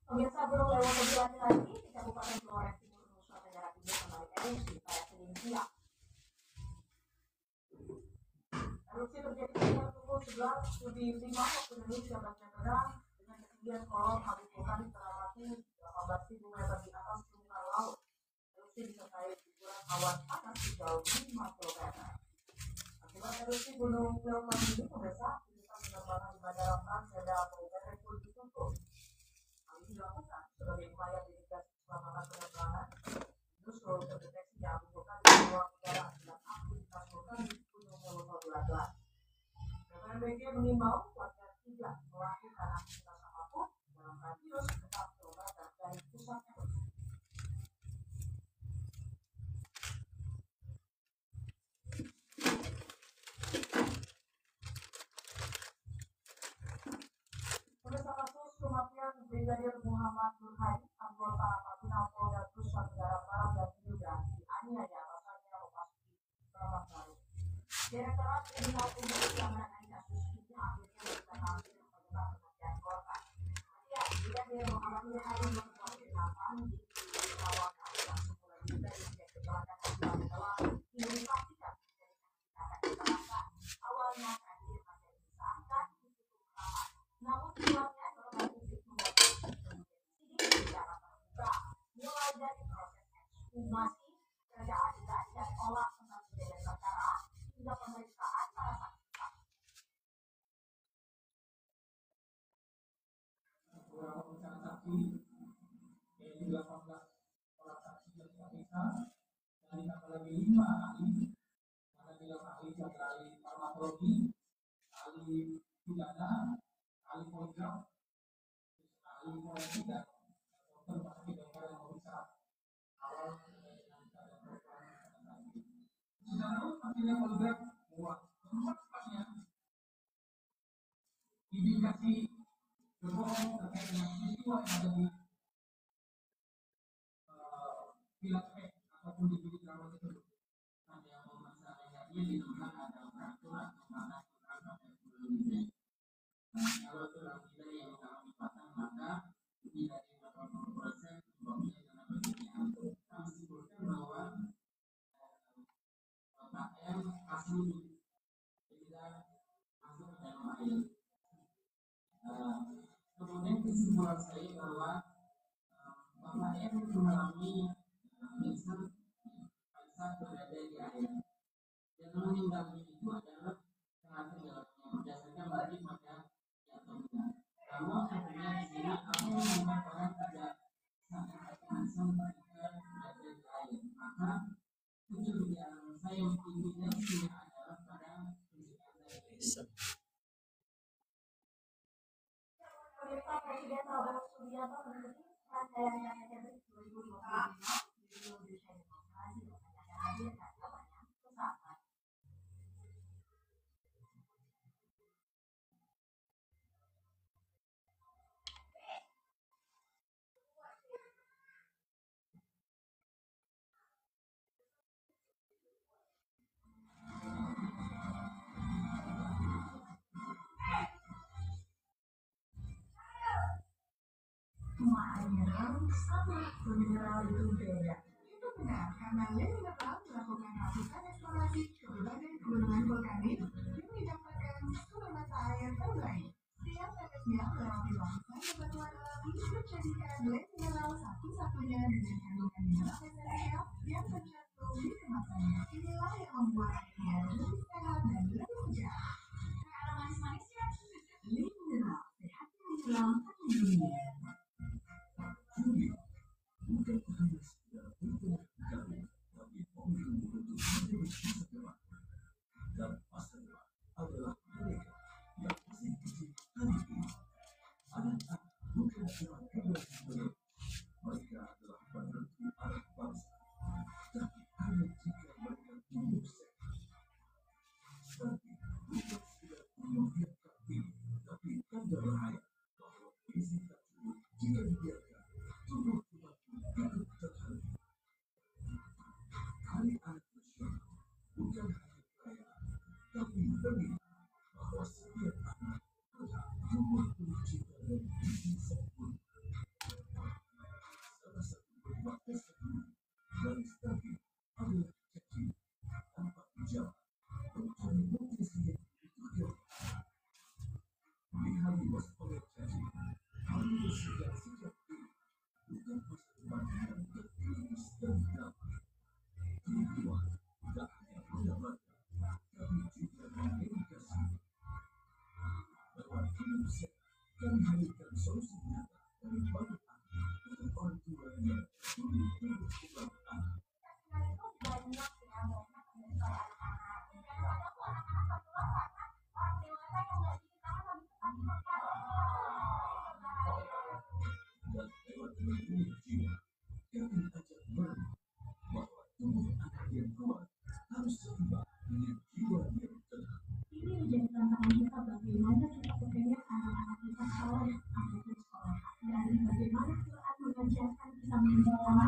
Pemirsa, gunung Lewo lebih lagi di Kabupaten Flores Timur, Nusa Tenggara Timur kembali erupsi pada Senin siang. Erupsi terjadi sekitar pukul 11:05 waktu Indonesia bagian tengah dengan ketinggian kolom abu vulkanik teramati 18.000 meter di atas permukaan laut. Erupsi disertai guguran awan panas sejauh 5 km. Akibat erupsi gunung Lewo ini, pemirsa, urusan penerbangan di Bandara Franseda atau BRI pun ditutup. Hal ini dilakukan sebagai upaya mitigasi keselamatan penerbangan. Justru terdeteksinya abu vulkanik di ruang udara dan aktivitas vulkanik Gunung Lewo 12. BPMBG mengimbau warga tidak melakukan aktivitas apapun dalam radius 4 km dari pusat erupsi. Pemirsa, kasus kematian Brigadir Muhammad Nur Hadi, anggota Paminal Polda Nusa Tenggara Barat yang diduga dianiaya rasanya memasuki babak baru. Direktorat Kriminal Umum yang menangani kasus ini akhirnya memberikan hasil penyebab kematian korban. Kematian Brigadir Muhammad Nur Hadi merupakan kenyataan di perawatan yang semula diduga sebagai kecelakaan akibat tenggelam kini dipastikan menjadi tindakan kecelakaan. Awalnya Hadi masih disangka ditutup rapat, namun keluarnya korban publik membuat kasus menjadi sidik secara terbuka, mulai dari proses ekshumasi, kerja adegan dan olah tempat kejadian perkara hingga pemeriksaan para saksi. Beberapa pemeriksaan saksi, yaitu 18 orang saksi yang diperiksa, dan ditambah lagi 5 ahli, mana bilang ahli sebagai ahli farmakologi, ahli pidana, ahli poligraf, ahli forensik dan dokter rumah sakit dokter yang memeriksa awal terkait dengan keadaan korban pada saat ini. Sudah tahu hasilnya poligraf muat, tempatnya indikasi berbohong terkait dengan peristiwa yang ada di Pilak ataupun di bilik rawat tersebut. Ada yang memasangnya ditemukan ada peraturan kemana terangkat dan sebelumnya. Kalau tulang tidak yang mengalami patah maka lebih dari 80% penyebabnya karena bagiannya antuk. Kami simpulkan bahwa pakaian asli tidak masuk ke dalam air. Kemudian kesimpulan saya bahwa Bapak M mengalami pingsan pada saat berada di air. Dan meninggalnya itu adalah sangat tenggelamnya berdasarkan bagi pada jatuhnya. Namun akhirnya di sini apa yang membuat orang tidak sangat pingsan ketika berada di air. Maka kecurigaan saya intinya adalah pada penciptaan dari Presiden Prabowo Subianto mengikuti rangkaian KTT 2025 di Indonesia Demokrasi dan akan hadir dan kabarnya kesehatan. Semua air mineral sama, mineral itu beda. Itu benar, karena Lem Mineral melakukan ratusan eksplorasi ke berbagai pegunungan vulkanik demi mendapatkan sumber mata air terbaik. Setiap tetesnya melewati lapisan bebatuan alami menjadikan Lem Mineral satu-satunya dengan kandungan mineral esensial yang tercantum di kemasannya. Inilah yang membuat airnya lebih sehat dan lebih segar. Aroma manis-manisnya, Lem Mineral, sehatnya mineral hanya dunia. Bukan hanya sekedar bergerak kami, tapi komitmen untuk menjadi segera. Dan masa depan adalah mereka yang masih kecil hari ini. Anak-anak bukan cuma generasi muda, mereka adalah penerus anak bangsa. Tapi hanya jika mereka tumbuh sehat. Tapi bukan sekedar membiarkan diri, tapi tanda bahaya bahwa isi tersebut jika dibiarkan tumbuh hidup terhenti. Hari anak nasional bukan hanya perayaan, tapi pengingat bahwa setiap anak berhak tumbuh tercipta dan gizi sempurna. menjadi tantangan kita bagaimana kita mendidik anak-anak kita soleh atau sekolah dan bagaimana Quran mengajarkan kita membawa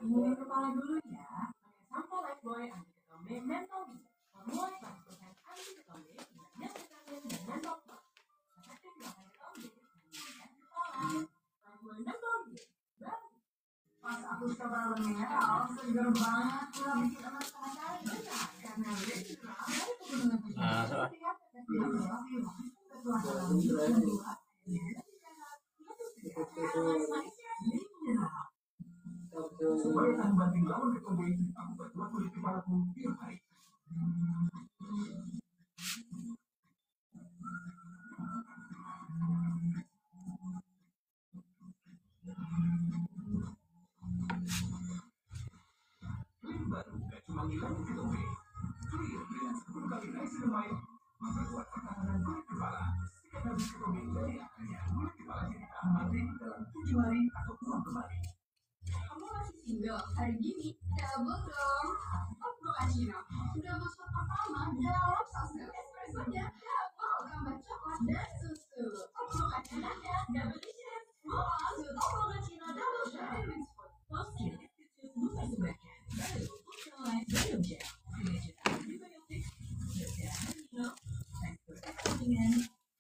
Ini kepala dulu ya. Pakai sampo Lifebuoy anti ketombe mental B. Formula 100% anti ketombe dengan vitamin dan mental plus. Efektif melawan ketombe dan meningkatkan kepala. Lifebuoy mental B. Baru. Pas aku coba mineral, segar banget. Gak bikin emas sama sekali. Benar, karena mineral dari pegunungan tersebut. Lihat efektif adalah virus. Ketua dalam hidup yang buat. Supaya tak banting lawan ketombe itu, aku berbuat kulit kepalaku tiap hari. Krim baru gak cuma ngilangin ketombe. Clear dengan 10 kali niacinamide memperkuat pertahanan kulit kepala. Sikat habis ketombe dari akarnya, kulit kepala jadi tahan mati dalam 7 hari atau kurang kembali. Kamu masih single? Hari gini, double dong. Oh, Cino. Udah masuk pertama dalam sosial espressonya double tambah coklat dan susu. Oh, Cino double delicious. Oh, Cino double shot. Most delicious bukan sebagian. Baru, Ultralight Bio Gel. 3 juta antibiotik. Berdarah Nino. Tekstur ekstrak ringan.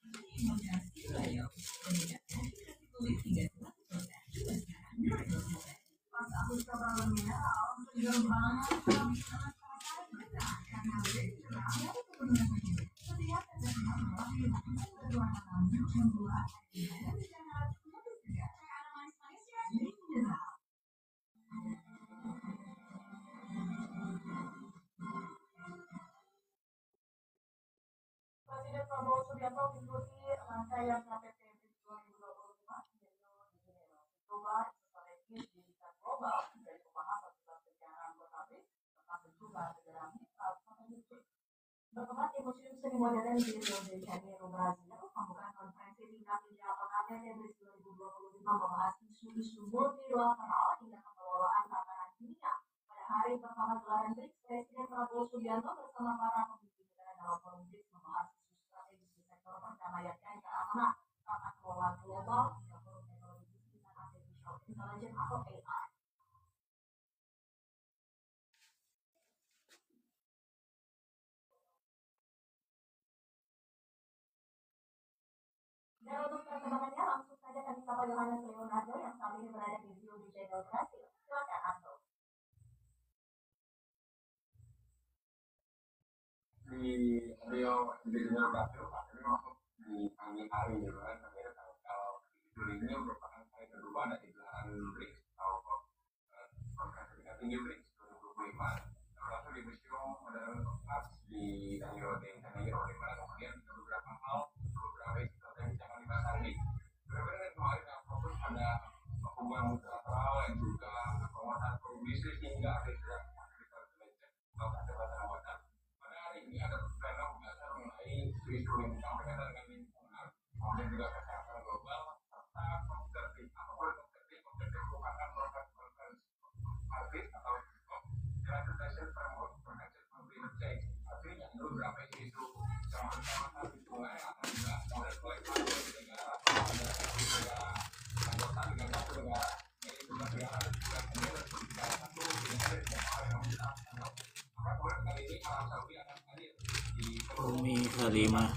Menyeimbangkan skin bio. Meningkatkan hidrasi kulit hingga 100%. Coba sekarang, Miracle Seven. Pas aku coba mineral, segar banget. Gak bikin emas sama sekali. Benar, karena mineral dari pegunungan tersebut. Setiap tetesan adalah virus berwarna abu yang buat dan sehat. Lebih segar. Kayak ada manis-manisnya. Mineral. Presiden Prabowo Subianto mengikuti rangkaian KTT BRICS 2025 di Rio de Janeiro. Coba strategis didikan global dari pembahasan tentang sejarah anggota BRICS tentang juga negara mitra strategis BRICS. Bertempat di Museum Seni Modern di Rio de Janeiro, Brazil, pembukaan konferensi tingkat tinggi KTT BRICS 2025 membahas isu-isu multilateral hingga pengelolaan tatanan dunia. Pada hari pertama gelaran BRICS, Presiden Prabowo Subianto bersama para pemimpin negara dalam forum BRICS membahas isu strategis di sektor perdamaian dan keamanan, tata kelola global, hingga forum teknologi bisnis dan artificial intelligence atau AI. Dan untuk perkembangannya langsung saja kami sapa Yohanes Leonardo yang saat ini berada di Rio de Janeiro, Brazil. Silakan Anto. Di Rio de Janeiro Brazil, Pak. Ini masuk di pagi hari gitu kan. Tapi kalau ini merupakan hari kedua dari gelaran BRICS atau konferensi tingkat tinggi BRICS 2025. Lalu di Museum Modern di Rio de Janeiro, di mana kemudian ada beberapa hal, beberapa isu yang bisa kami bahas hari ini. Benar-benar kemarin yang fokus pada hubungan multilateral dan juga penguatan bisnis hingga artificial intelligence atau kesehatan buatan. Ini ada beberapa pembahasan mengenai isu lingkungan berkaitan dengan lingkungan, kemudian juga kesehatan global, serta objektif merupakan merupakan Umi Halimah.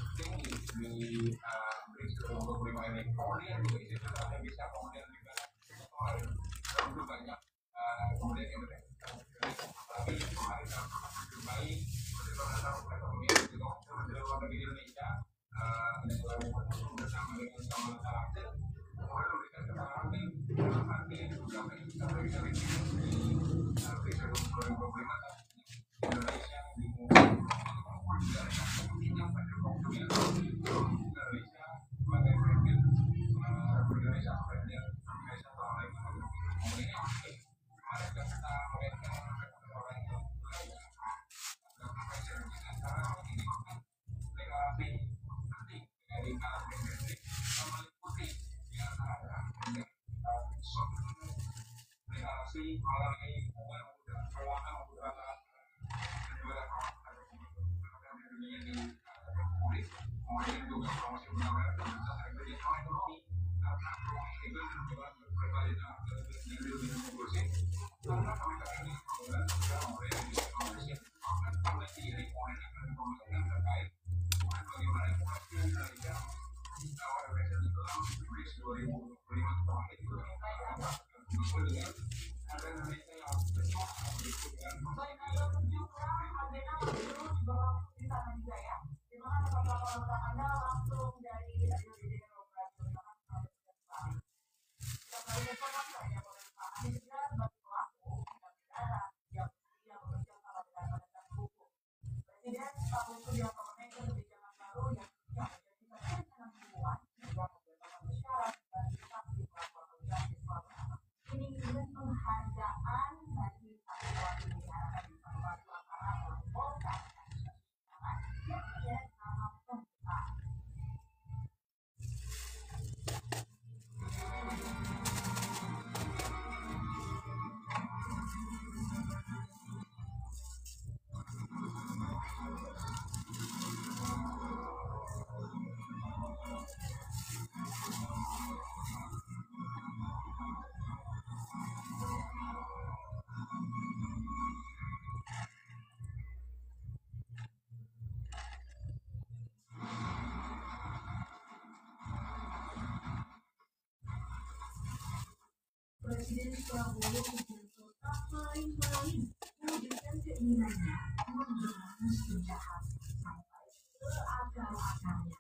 Presiden Prabowo Subianto tak main-main mewujudkan keinginannya memberangus penjahat sampai ke akar-akarnya.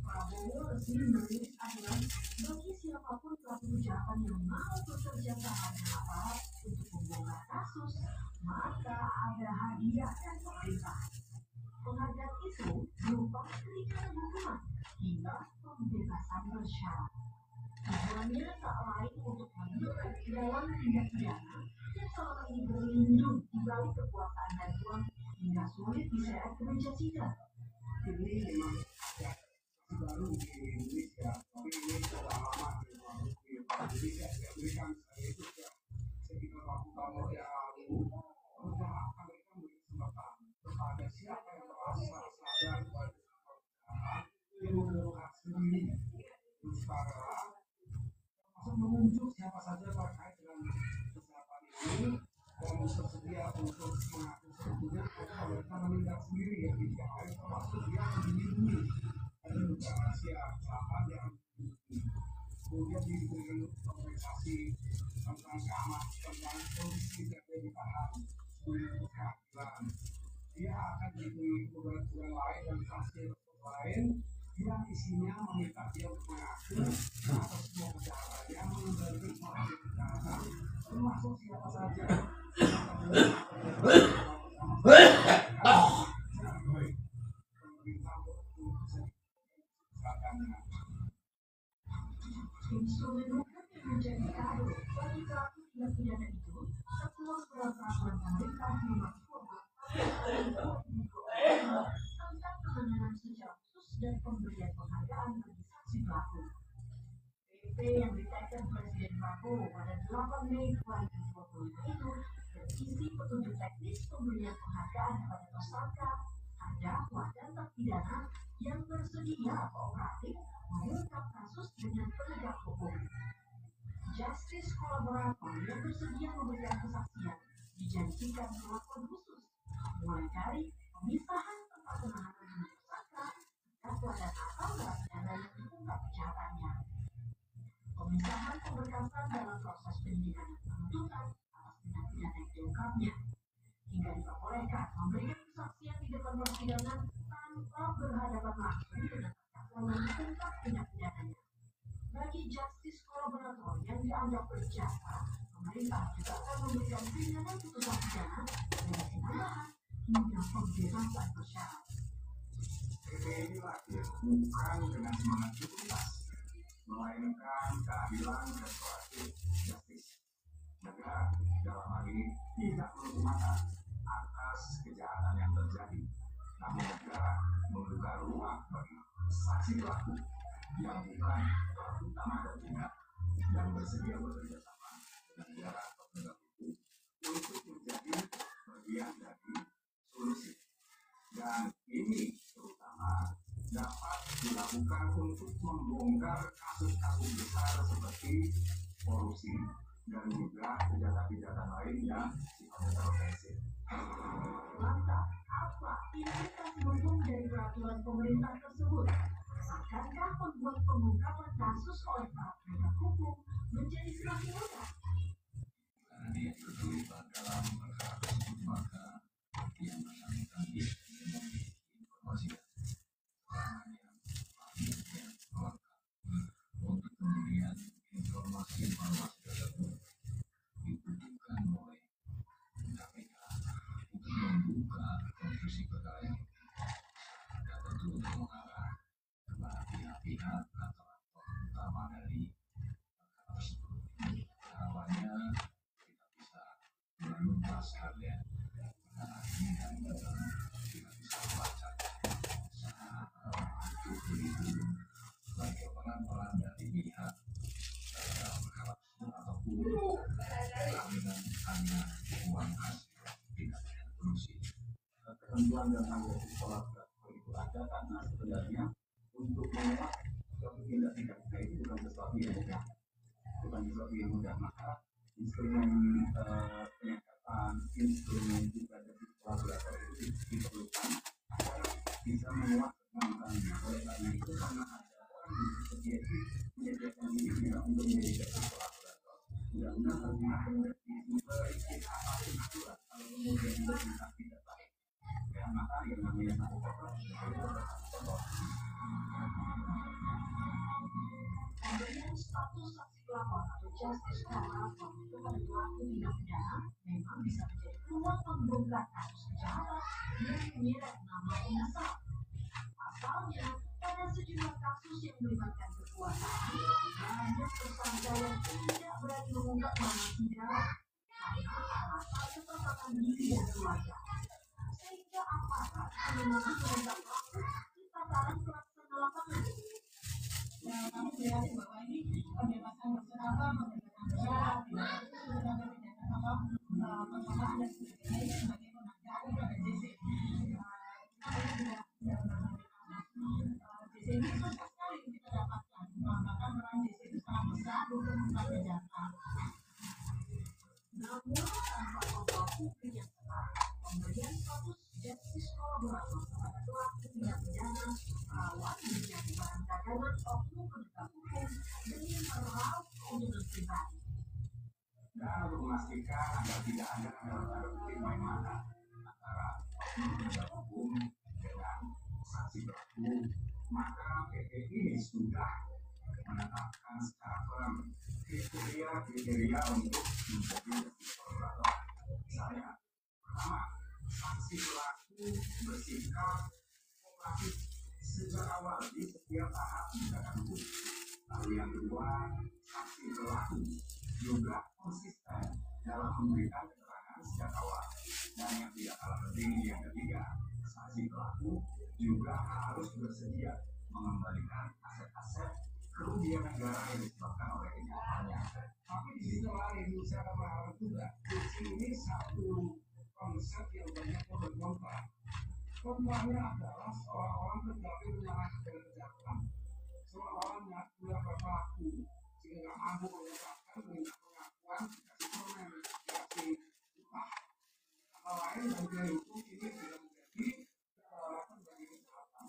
Prabowo resmi merilis aturan bagi siapapun pelaku kejahatan yang mau bekerja sama dengan aparat untuk membongkar kasus, maka ada hadiah dari pemerintah. Penghargaan itu berupa keringanan hukuman hingga pembebasan bersyarat. Tujuannya tak lain untuk menekan dalam tindak pidana yang selama ini berlindung di balik kekuasaan dan uang hingga sulit diseret ke meja sidang. Ini memang baru di Indonesia, tapi ini sudah lama di Indonesia. Berikan saya itu ya sekitar waktu tahun yang lalu, mereka memberi kesempatan kepada siapa yang merasa sadar pada kesempatan yang menggunakan sendiri sekarang termasuk menunjuk siapa saja terkait dengan kesehatan ini dan bersedia untuk mengaku sebetulnya kalau kita menindak sendiri ya tidak lain termasuk dia melindungi ada juga rahasia kesehatan yang kemudian diberi kompensasi tentang keamanan tentang kondisi tidak ditahan oleh kehadiran dia akan diberi tugas-tugas lain dan hasil lain yang isinya meminta dia untuk mengaku atas semua kejahatannya mengendalikan semua kejahatan termasuk siapa saja Instrumen hukum yang menjadi kado bagi pelaku tindak pidana itu tertuang dalam peraturan pemerintah nomor 20 tentang penanganan secara khusus dan pemberian penghargaan bagi saksi pelaku. PP yang ditekan Presiden Prabowo pada 8 Mei 2020 itu berisi petunjuk teknis pemberian penghargaan kepada tersangka, terdakwa dan terpidana yang bersedia kooperatif mengungkap kasus dengan penegak hukum. Justice kolaborator yang bersedia memberikan kesaksian dijanjikan perlakuan khusus, mulai dari pemisahan tempat penahanan dengan tersangka, terdakwa dan atau narapidana yang diungkap kejahatannya. Pemisahan pemberkasan dalam proses penyidikan dan penuntutan atas tindak pidana yang diungkapnya, hingga diperbolehkan memberikan kesaksian di depan persidangan tanpa berhadapan langsung dengan terdakwa yang diungkap tindak pidananya. Bagi justice kolaborator yang dianggap berjasa, pemerintah juga akan memberikan ringanan putusan pidana, remisi tambahan, hingga pembebasan bersyarat. PPI lahir bukan dengan semangat utilitas, melainkan keadilan restoratif justice. Negara dalam hal ini tidak menutup mata atas kejahatan yang terjadi, namun negara membuka ruang bagi saksi pelaku yang bukan pelaku utama dan tindak yang bersedia bekerja sama dengan negara atau penegak hukum untuk menjadi bagian dari solusi. Dan ini terutama dapat dilakukan untuk membongkar kasus-kasus besar seperti korupsi dan juga kejahatan-kejahatan lain yang sifatnya terorganisir. Lantas, apa implikasi hukum dari peraturan pemerintah tersebut? Akankah membuat pengungkapan kasus oleh para penegak hukum menjadi semakin mudah? Karena dia terlibat dalam perkara tersebut, maka yang bersangkutan dia memiliki informasi dan keterangan yang valid dan lengkap untuk kemudian informasi tersebut dibutuhkan oleh KPK untuk membuka konstruksi perkara ini dan tentu untuk mengarah kepada pihak-pihak atau aktor utama dari perkara tersebut. Harapannya kita bisa menuntas kalian perkara ini dan kita bisa baca itu sebagai peran-peran dari pihak perkara tersebut ataupun jaminan hanya uang hasil tidak korupsi. Ketentuan dan anggaran sekolah itu ada karena sebenarnya untuk menolak suatu tindak pidana itu bukan sesuatu yang mudah, maka instrumen penyadapan, instrumen juga dari kolaborator itu diperlukan agar bisa menguat kemampuannya. Oleh karena itu, karena ada orang yang bersedia menyediakan diri untuk menjadi justice kolaborator, undang-undang harus memberikan apapun aturan kalau kemudian bertindak tidak baik, ya maka yang namanya satu kotor Pemberian status saksi pelapor atau justice kolaborator kepada pelaku tindak pidana memang bisa menjadi peluang membongkar kasus kejahatan yang menyeret nama penyasar. Pasalnya, pada sejumlah kasus yang melibatkan kekuasaan, banyak tersangka yang tidak berani mengungkap nama pidana karena alasan keselamatan diri dan keluarga. Sehingga aparat hanya mampu mengungkap pelaku di tataran pelaksana lapangan. Kami prihatin bahwa ini pembebasan bersyarat, pembebasan bersyarat, itu sudah berbicara persamaan dan sebagainya ini sebagai penghargaan kepada JC. JC ini susah sekali kita dapatkan, bahkan peran JC itu sangat besar untuk mengungkap kejahatan. Namun tanpa kontrol publik yang ketat, pemberian status justice kolaborator kepada pelaku tindak pidana rawan menjadi barang dagangan oknum penegak hukum demi meraup keuntungan pribadi. Dan untuk memastikan agar tidak ada tanda kutip main mata antara oknum penegak hukum dengan saksi pelaku, maka PP ini sudah menetapkan secara firm kriteria untuk menjadi justice kolaborator. Misalnya, pertama, saksi pelaku bersikap kooperatif sejak awal di setiap tahap tindakan hukum. Lalu yang kedua, saksi pelaku juga konsisten dalam memberikan keterangan sejak awal. Dan yang tidak kalah penting yang ketiga, saksi pelaku juga harus bersedia mengembalikan aset-aset kerugian negara yang disebabkan oleh kejahatannya. Tapi di sisi lain, saya akan berharap juga ini satu konsep yang banyak berkontra. Contohnya adalah seorang-orang pendamping menyalahkan kejahatan, seorang-orang yang berpelaku sehingga mampu mengungkapkan pengakuan dikasih permen, dikasih upah, kata lain dan dia hukum ini tidak menjadi peralatan bagi kejahatan.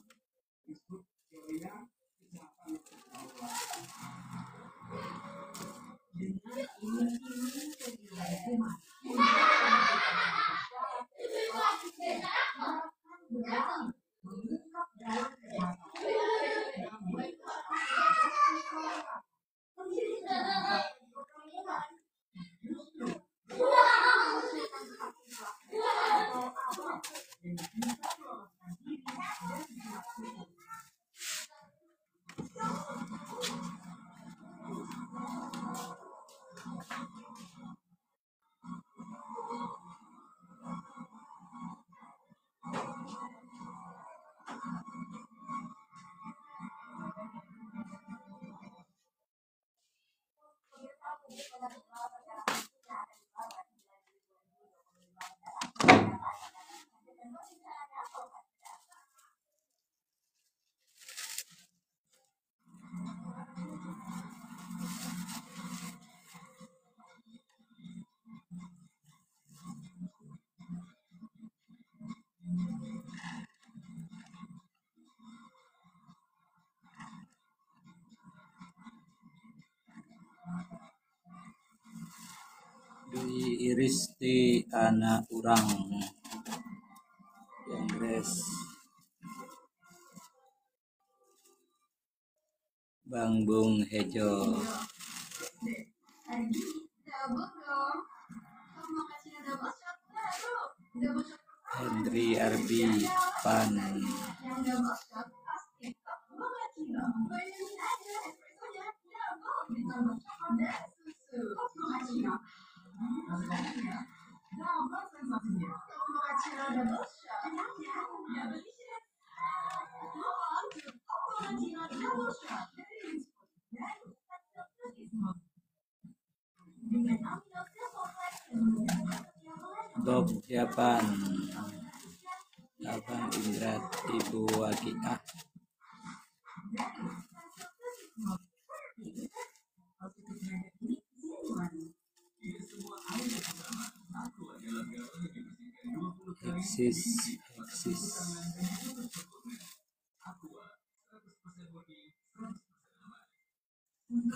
Disebut teorinya kejahatan pergaulan. Dengan iming-iming senilai hukuman berani mengungkap dalam kejahatan. Diiris di anak urang Inggris Bang Bung Hejo Henry Arbi Pan Bob Japan Abang Indrat Ibu Wakiah eksis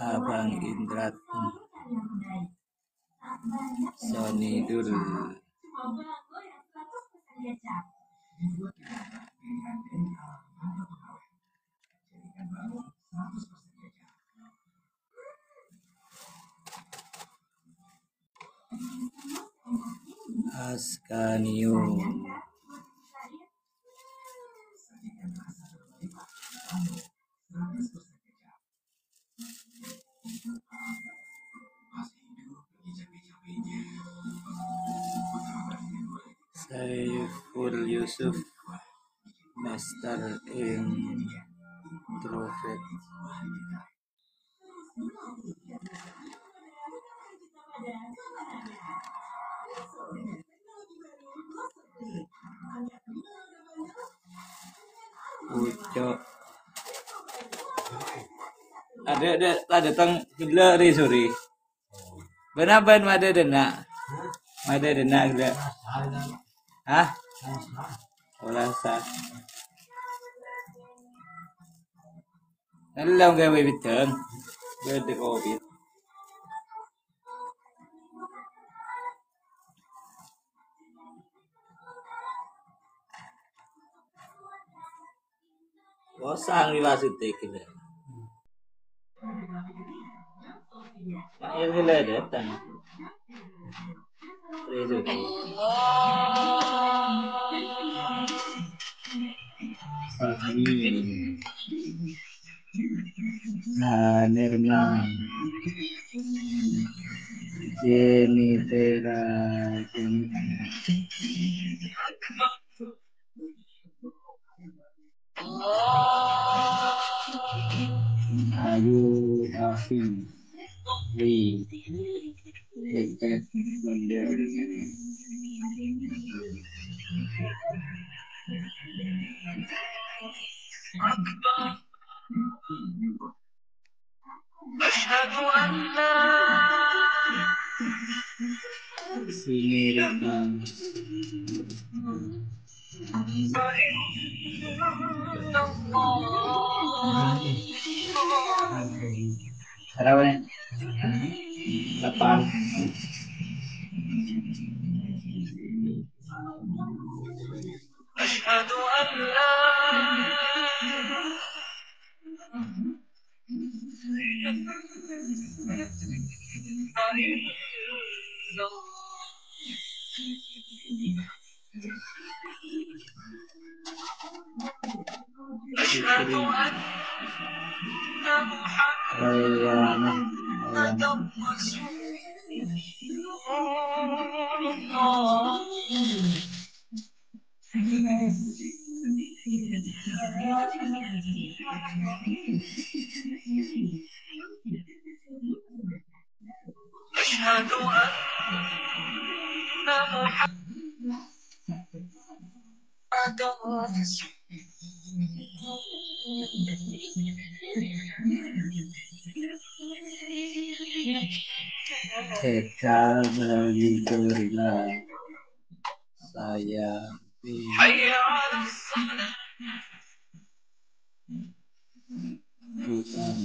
Abang Indrat Sony Dul Askanio Saiful Yusuf Master Introvert Ucok ada datang gila suri benar-benar ada dena gila hah olasa nalang gawe biteng gede covid Bosang diwasite kita. Air gila datang. Rezo. Nernya. Jenitera. Ayu Afi Wi Eket Bender Sini Rika. Berapa nih? 8. Rayana. Eka bagi gorila. Saya bukan.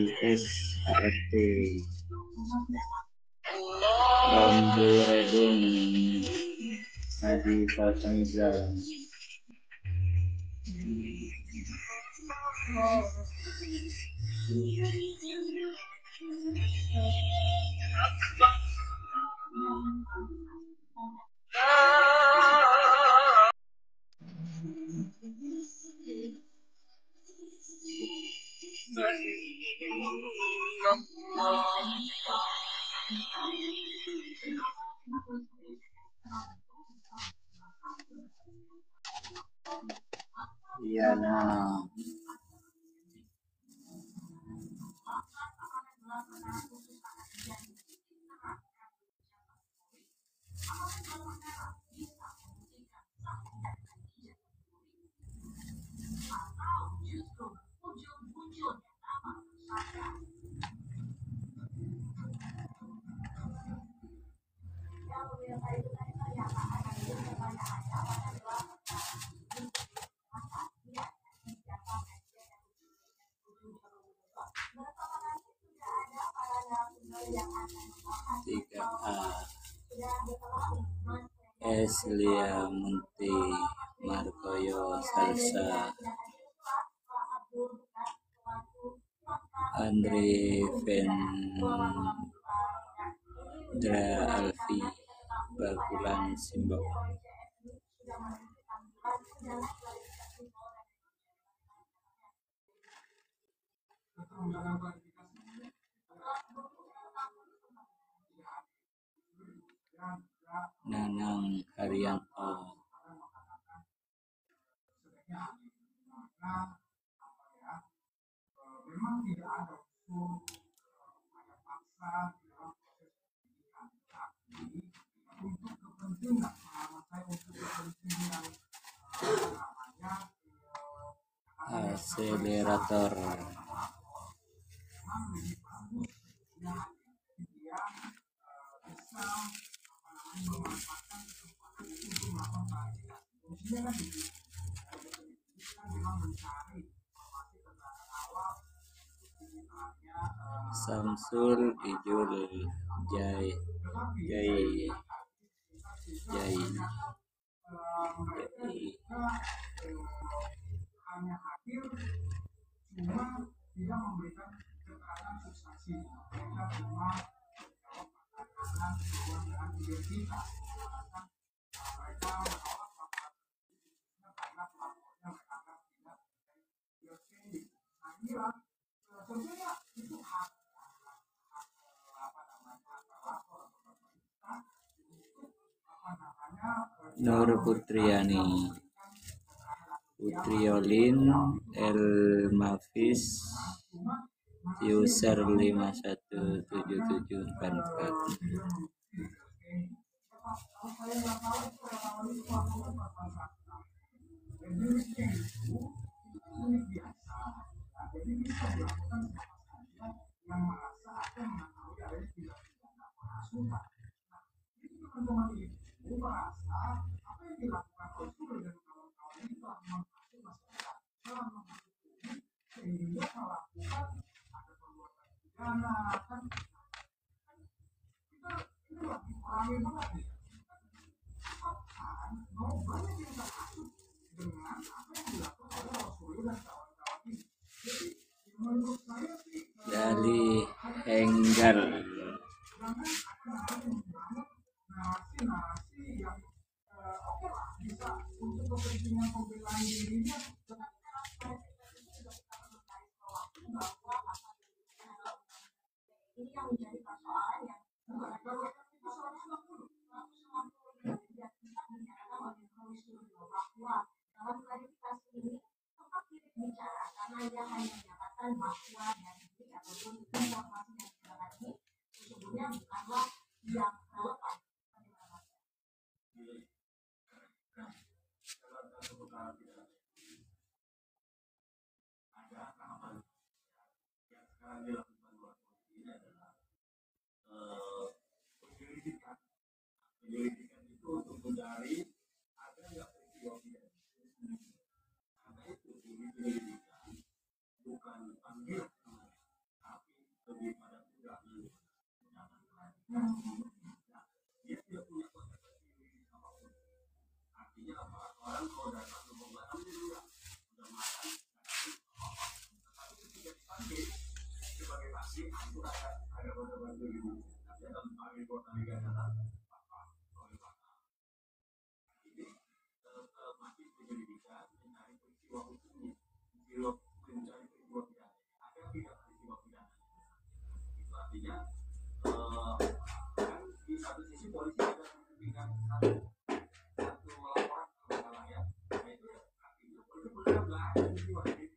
ADGSRT Rambu Redung Adi Fatmizal. Iya nah. Tiga A Eslia Munti Markoyo Salsa Andre Vendra Alfi Bagulan Simbok. Nanang Haryanto. Memang tidak ada unsur ada paksa dalam proses pendidikan, tapi untuk kepentingan pengalaman saya untuk kepentingan namanya Akselerator. memang lebih bagus ya dia bisa memanfaatkan kesempatan itu untuk melakukan klarifikasi. Fungsinya kan begitu. Kan memang mencari informasi keterangan awal Samsul Ijul Jai Jai Jai mereka hanya hadir cuma tidak memberikan keterangan substansi. Mereka cuma menjawab pertanyaan sesuai dengan identitas. Mereka menolak laporan karena pelapornya mereka tidak bersendi. Nah inilah tentunya itu hak pelapor atau pemerintah untuk Nur Putriani Putriolin El Mafis user 517744. yang merasa atau mengetahui adanya tindak pidana penghasutan. Nah, itu teman-teman itu merasa apa yang dilakukan oleh Surya dan kawan-kawan ini telah menghasut masyarakat, telah menghasut publik sehingga melakukan ada perbuatan pidana kan. Kita ini lagi ramai banget nih. Kan mau banyak yang terhasut dengan apa yang dilakukan oleh Surya dan kawan-kawan ini. Jadi menurut saya sih Dari Enggal narasi yang oke lah bisa untuk kepentingan pembelaan dirinya, tetapi ini yang menjadi persoalan yang kalau itu 160 tidak bisa dinyatakan oleh Roy Suryo bahwa dalam klarifikasi ini tempat tidak bicara karena ia hanya menyatakan bahwa dari ataupun informasi yang digunakan ini sesungguhnya bukanlah yang relevan. ada tahapan yang sekarang dilakukan oleh polisi ini adalah penyelidikan. Penyelidikan itu untuk mencari ada nggak peristiwa pidana. Karena itu ini penyelidikan bukan panggilan tapi lebih pada dugaan. Dia tidak punya konsekuensi yuridis apapun. Artinya apa? Orang kalau datang ke pembahasan dia udah makan, tapi ketika dipanggil sebagai saksi itu ada konsekuensi yuridis. Nanti akan dipanggil kota negara apa oleh pasal. Ini masih penyelidikan mencari peristiwa hukumnya, mencari peristiwa pidana. Ada tidak peristiwa pidana? Itu artinya kan di satu sisi polisi ada memberikan satu laporan kalau salah ya, itu artinya polisi boleh belajar peristiwa ini,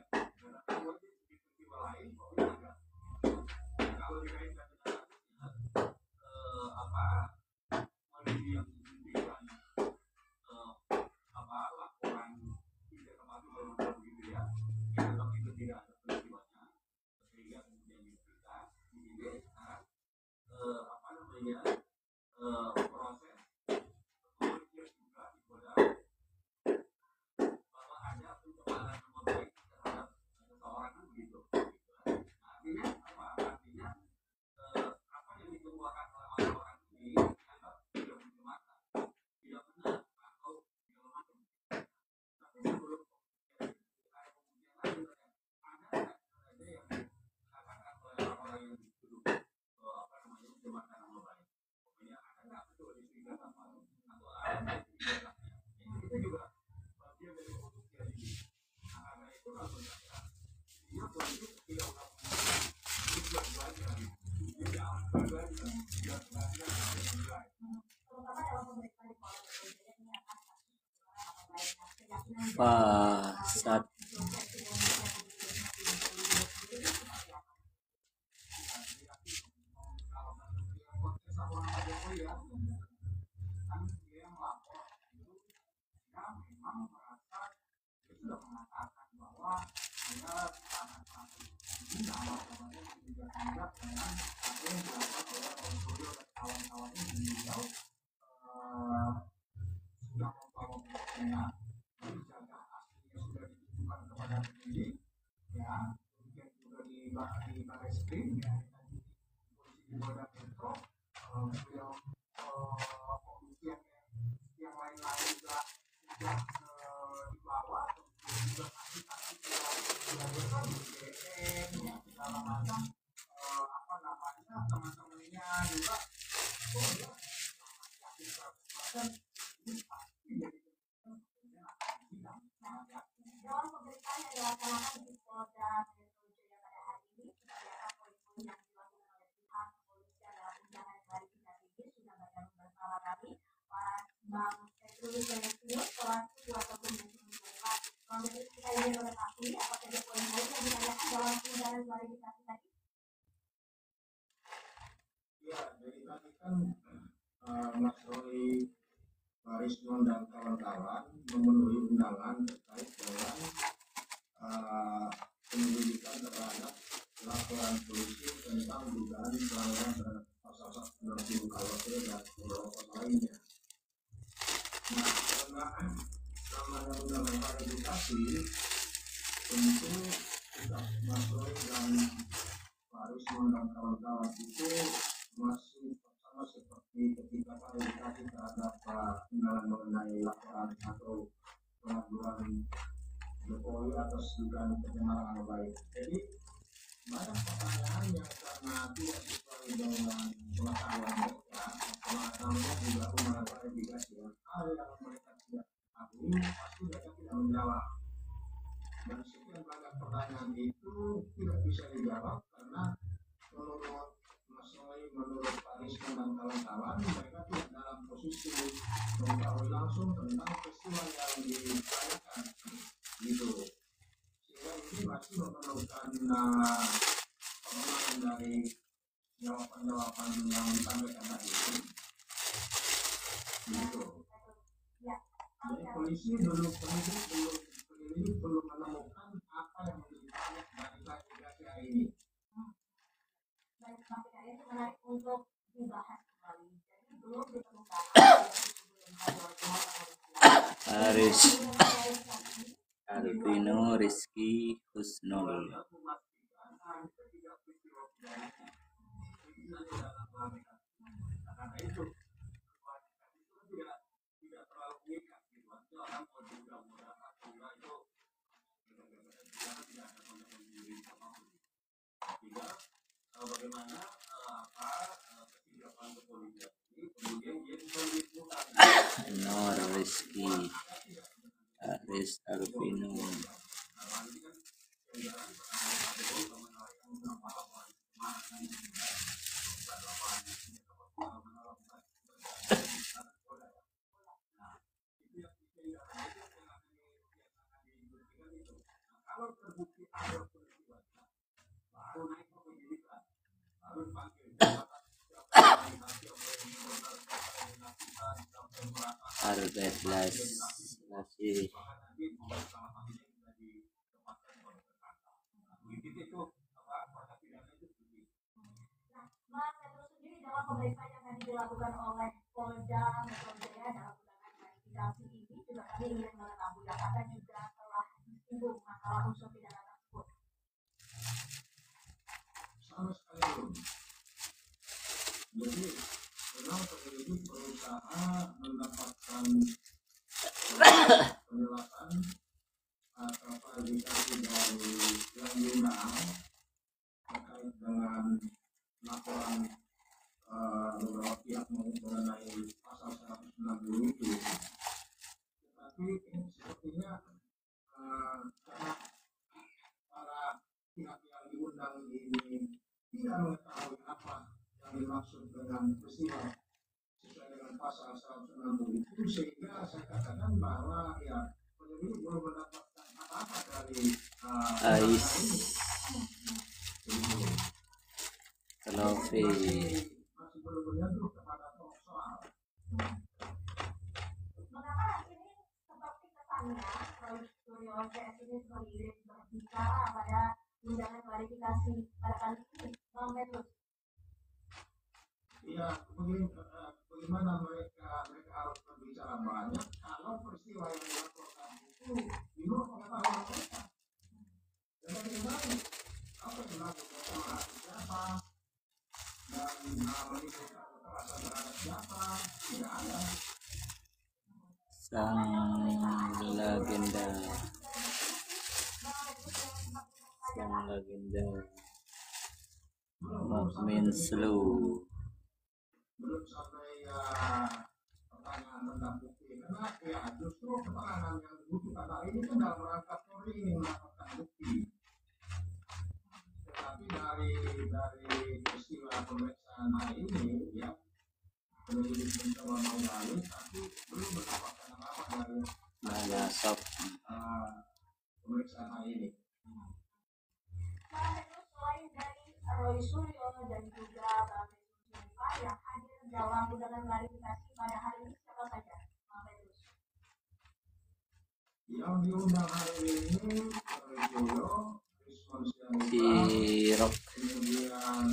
dan kalau di peristiwa lain polisi ada. Kalau dikaitkan dengan apa yang diberikan laporan tidak termasuk begitu ya, kalau itu tidak ada peristiwanya sehingga kemudian diberita di sini sekarang apa namanya proses kepolisian juga digodam bahwa ada pencemaran nama baik terhadap seseorang kan begitu. Artinya apa? Artinya apa yang dikemukakan oleh orang ini dianggap tidak mencemarkan, tidak benar atau segala macam. Tapi sebelum ada pembuktian lain ada yang dikatakan oleh orang yang dituduh apa namanya mencemarkan nama baik. Pokoknya ada nggak betul di sini atau ada itu juga bagian dari pembuktian ini. Nah, karena itu langsung saja dia polisi tidak usah belajar dia belajar dia belajar Terutama dalam pemeriksaan di Polda Metro Jaya ini akan kasus pencemaran nama baik. Nah, keyakinan Pasat kalau konteks laporan Pak Jokowi ya, kan dia yang melapor itu dia memang merasa dia sudah mengatakan bahwa dia sangat ini awal namanya tidak dengan apa yang dilakukan oleh Om Suryo dan kawan-kawan ini. Beliau sudah membawa buktinya, menjaga aslinya sudah ditujukan kepada penyidik, ya, kemudian juga di balai Barreskrim ya tadi polisi di Polda Metro, beliau polisi yang lain-lain juga sudah dibawa, kemudian juga saksi-saksi dihadirkan BBM ya segala macam, apa namanya, teman-temannya juga oh ya yakin 100% ini pasti jadi kemudian akan sidang sangat yakin. Dalam pemeriksaan yang dilaksanakan di Polda Metro Jaya pada hari ini, kegiatan poin-poin yang dilakukan oleh pihak kepolisian dalam undangan klarifikasi ini sudah bergabung bersama kami, Pak Bang Petrus Venesius, selaku kuasa hukum dan Demokrat. Bang Petrus, kita ingin mengetahui apa saja poin-poin yang ditanyakan dalam undangan klarifikasi tadi. Ya, jadi tadi kan Mas Roy Barisman dan kawan-kawan memenuhi undangan terkait dengan penyelidikan terhadap laporan polisi tentang dugaan pelanggaran terhadap pasal 160 KUHP dan beberapa lainnya. Nah, karena namanya undangan klarifikasi, tentu sikap Mas Roy dan Barisman dan kawan-kawan itu masih sama seperti ketika klarifikasi terhadap undangan mengenai laporan atau pengaduan Jokowi atas dugaan pencemaran nama baik. Jadi banyak pertanyaan yang karena tidak sesuai dengan pengetahuan mereka, namanya juga undangan klarifikasi yang hal yang mereka tidak tahu pasti mereka tidak menjawab. Dan sekian banyak pertanyaan itu tidak bisa dijawab karena menurut Mas Roy, menurut Pak Risman dan kawan-kawan, mereka tidak dalam posisi mengetahui langsung tentang peristiwa yang ditanyakan gitu. Sehingga ini masih memerlukan pengembangan dari jawaban-jawaban yang disampaikan tadi gitu. Jadi polisi penyidik belum menemukan apa yang menjadi target dari klarifikasi hari ini. Baik, Pak, itu menarik untuk dibahas kembali. Jadi belum ditemukan apa Haris Alvino Rizky Husnul. Bagaimana kesiapan kepolisian ini kemudian dia bisa meliputan Nur Rizky Haris Alvino. kalau terbukti ada peristiwa baru naik ke penyidikan baru dipanggil Albert Lasi Mas Petrus sendiri dalam pemeriksaan yang tadi dilakukan oleh Polda Metro Jaya dalam undangan klarifikasi ini juga kami ingin mengetahui apakah juga telah disinggung masalah unsur pidana tersebut. sama sekali belum. Jadi memang penyelidik berusaha mendapatkan penjelasan atau klarifikasi dari yang diundang terkait dengan laporan beberapa pihak mengenai pasal 160 itu. Tetapi sepertinya karena para pihak yang diundang ini tidak mengetahui apa yang dimaksud dengan peristiwa sesuai dengan pasal 160 itu, sehingga saya katakan bahwa ya penyelidik belum mendapatkan apa-apa dari Ais ini. Kelofi Masih belum menyentuh kepada soal. Mengapa ini seperti kesannya Roy Suryo CS ini sendiri berbicara pada undangan klarifikasi pada kali ini, Bang Petrus? Ya, bagaimana mereka harus berbicara banyak kalau peristiwa yang dilaporkan itu di luar pengetahuan mereka. Dan bagaimana apa yang dilakukan oleh siapa dan menimbulkan kekerasan terhadap siapa, tidak ada. Sang legenda Mukmin Slow. Belum sampai pertanyaan tentang bukti, karena ya justru keterangan yang dibutuhkan hari ini kan dalam rangka Polri ingin mendapatkan bukti. Tetapi dari peristiwa pemeriksaan hari ini ya penyidik mencoba menggali tapi belum mendapatkan apa-apa dari Manasok. pemeriksaan hari ini. Selain dari Roy Suryo dan juga Bang Petrus yang hadir dalam undangan klarifikasi pada hari ini siapa saja, Bang Petrus? Yang diundang hari ini Roy Suryo, Rismon Sirok. kemudian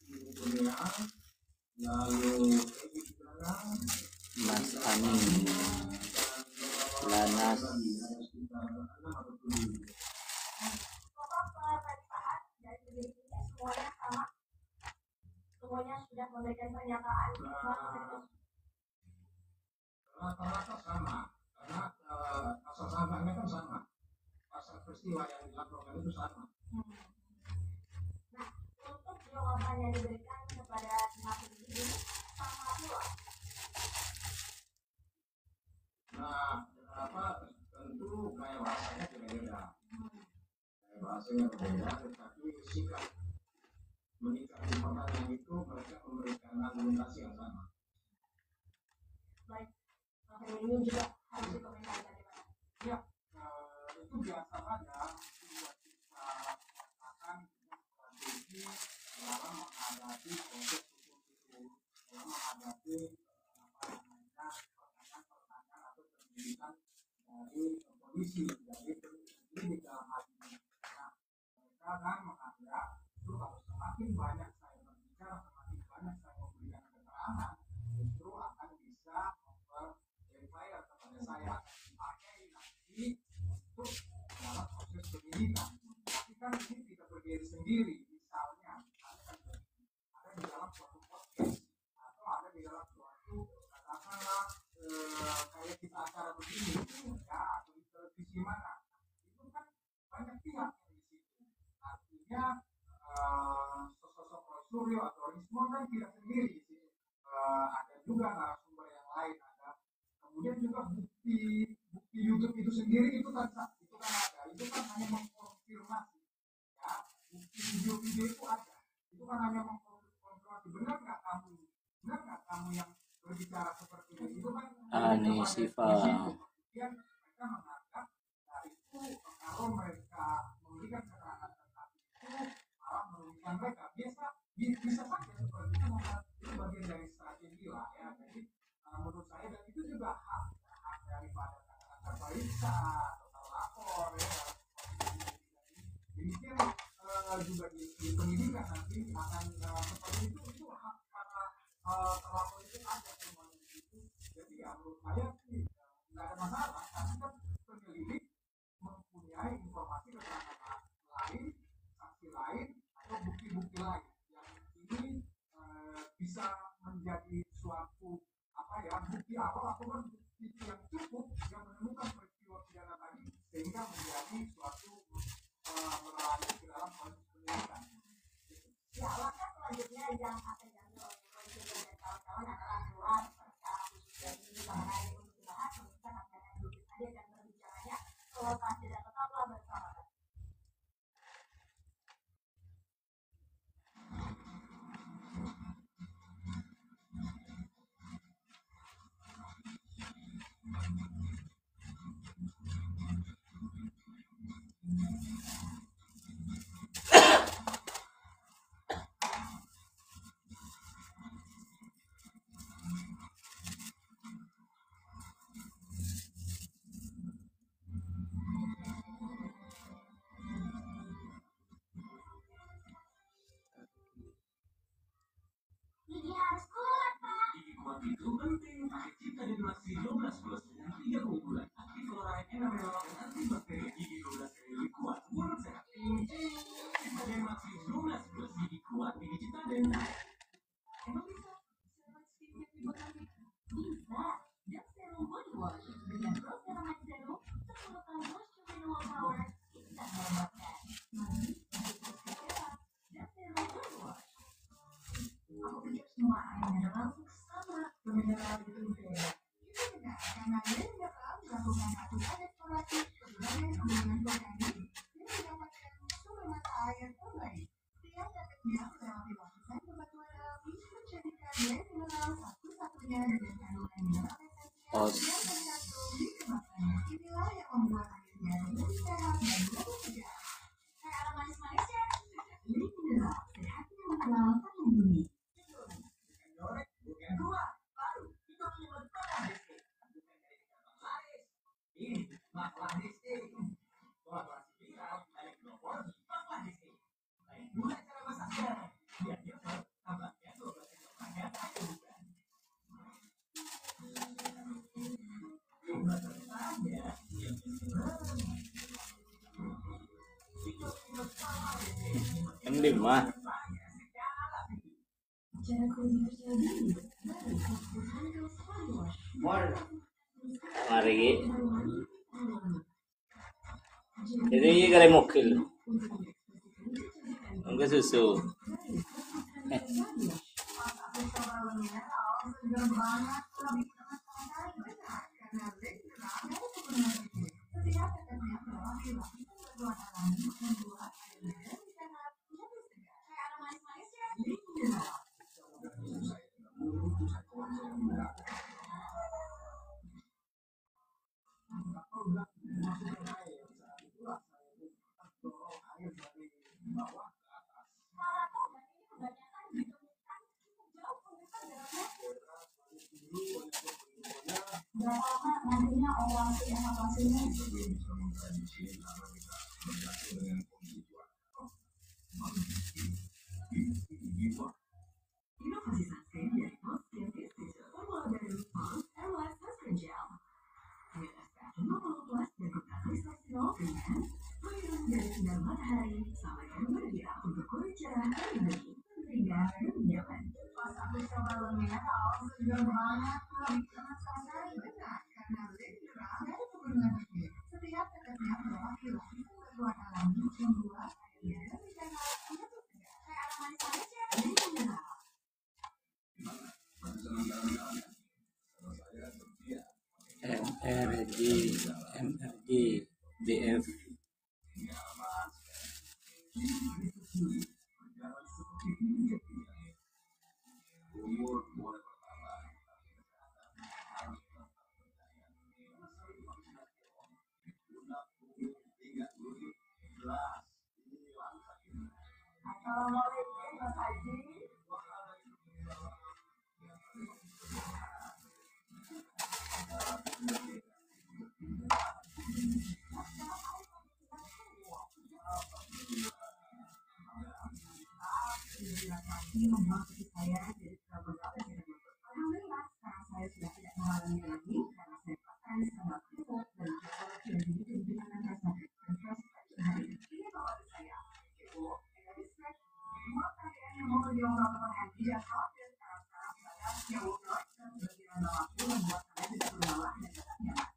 Ibu Kurnia, lalu Edi Kibrana, Mas Amin, Lanas, Total pemeriksaan dari penyidik ini semuanya sama, semuanya sudah memberikan pernyataan. Rata-rata sama, karena asal sangkanya kan sama, asal peristiwa yang dilaporkan itu sama. Nah, untuk jawaban yang diberikan kepada pihak penyidik ini sama pula. Nah, tentu gaya bahasanya berbeda. Gaya bahasanya berbeda, tetapi sikap menyikapi pertanyaan itu mereka memberikan argumentasi yang sama. Baik, ini juga harus dikomentari bagaimana? Ya, itu biasa saja buat kita mengatakan strategi dalam menghadapi proses hukum itu, dalam menghadapi pertanyaan-pertanyaan atau penyidikan dari polisi, dari penyidik dalam hal ini. Nah, mereka kan menganggap itu kalau semakin banyak saya berbicara, semakin banyak saya memberikan keterangan, justru akan bisa mempercayai kepada saya dipakai nanti untuk dalam proses penyidikan. Tapi kan ini tidak berdiri sendiri, misalnya kan ada di dalam suatu podcast atau ada di dalam suatu katakanlah kayak kita acara begini ya, atau di televisi mana, itu kan banyak pihak yang di situ. Artinya sosok Roy Suryo atau Rismon kan tidak sendiri di situ. Ada juga narasumber yang lain, ada kemudian juga bukti YouTube itu sendiri itu kan ada, itu kan hanya mengkonfirmasi ya, bukti video itu ada, itu kan hanya mengkonfirmasi benar nggak kamu yang berbicara seperti itu kan Anisifa. kemudian mereka menganggap itu kalau mereka memberikan keterangan tentang itu malah merugikan mereka. Bisa saja seperti itu, itu bagian dari strategi lah ya. Jadi menurut saya, dan itu juga hak daripada terperiksa atau terlapor ya. Demikian juga di pendidikan nanti akan seperti itu hak para terlapor itu ada semuanya di situ. Jadi ya menurut saya sih nggak ada masalah, karena kan penyelidik mempunyai informasi keterangan lain, saksi lain atau bukti-bukti lain yang ini bisa menjadi suatu bukti awal atau bukti yang cukup yang menemukan peristiwa pidana tadi sehingga menjadi suatu berlanjut ke dalam proses penyidikan. Ya, langkah selanjutnya yang akan diambil oleh Roy Suryo dan kawan-kawan adalah surat perkara khusus dari mengenai untuk dibahas. Pemirsa kami akan duduk saja dan berbicaranya. Selepas tidak tetaplah bersama kami. Gigi harus kuat, Pak. Gigi kuat itu penting. Akhir cipta generasi 12 plus dengan 3 keunggulan. Aktif Fluoride Enamel dan antibakteri. Gigi 12 kali lebih kuat. Mulut sehat. Cipta generasi 12 plus gigi kuat. mineral itu beda. Itu benar, karena air mineral melakukan satu eksplorasi keberadaan kandungan organik yang mendapatkan sumber mata air terbaik. Setiap teteknya melewati lapisan bebatuan alami menjadikan air mineral satu-satunya dengan kandungan mineral esensial yang terkandung di kemasannya. Inilah yang membuat airnya lebih sehat dan lebih segar. Kayak aroma manis-manisnya, ini mineral sehatnya mengenal tanah bumi. M5 mari jadi ini kali mukil enggak susu Berapa lama nantinya operasi evakuasinya? Inovasi sunscreen dari Pulse Skin Institute bermula dari Pulse Airless Sunscreen Gel. Dengan SPF 50 plus dan berbasis fleksibel dengan pelindung dari sinar matahari sampai berguna untuk kulit cerah dan bersih, sehingga lebih nyaman. Pas aku coba lem mineral, segar banget, lebih enak sekali. Benar, karena lem mineral dari kegunungan kecil. Setiap tetesnya melewati lapisan batuan alami yang membuat airnya lebih sehat, lebih segar. Kayak aroma manis-manisnya, lem mineral. MRG DF Assalamualaikum Mas Haji. Ini membuat hati saya jadi beberapa tidak betul. Alhamdulillah, sekarang saya sudah tidak mengalami lagi karena saya pakai sabun pupuk dan produk yang dibikin dengan rasa dan fresh hari ini. Ini bawa saya. Ibu, ini fresh. Semua kalian yang mau diomongkan haji dan khawatir sekarang saya jauh dan berjalan waktu membuat kalian tidak berlelah dan tetap nyaman.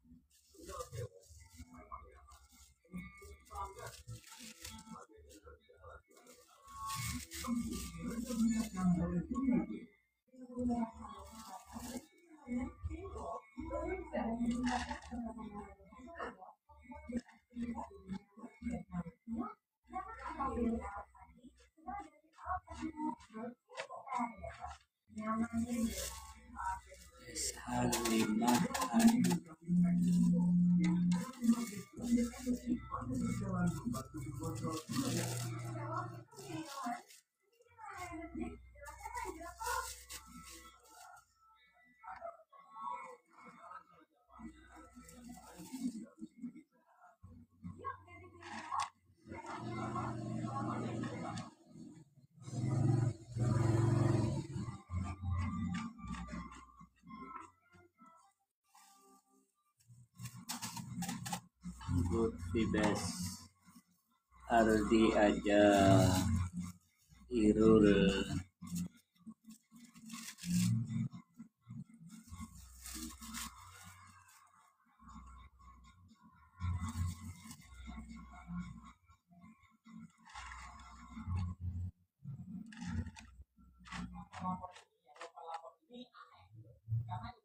Good Vibes Ardi aja Irul Karena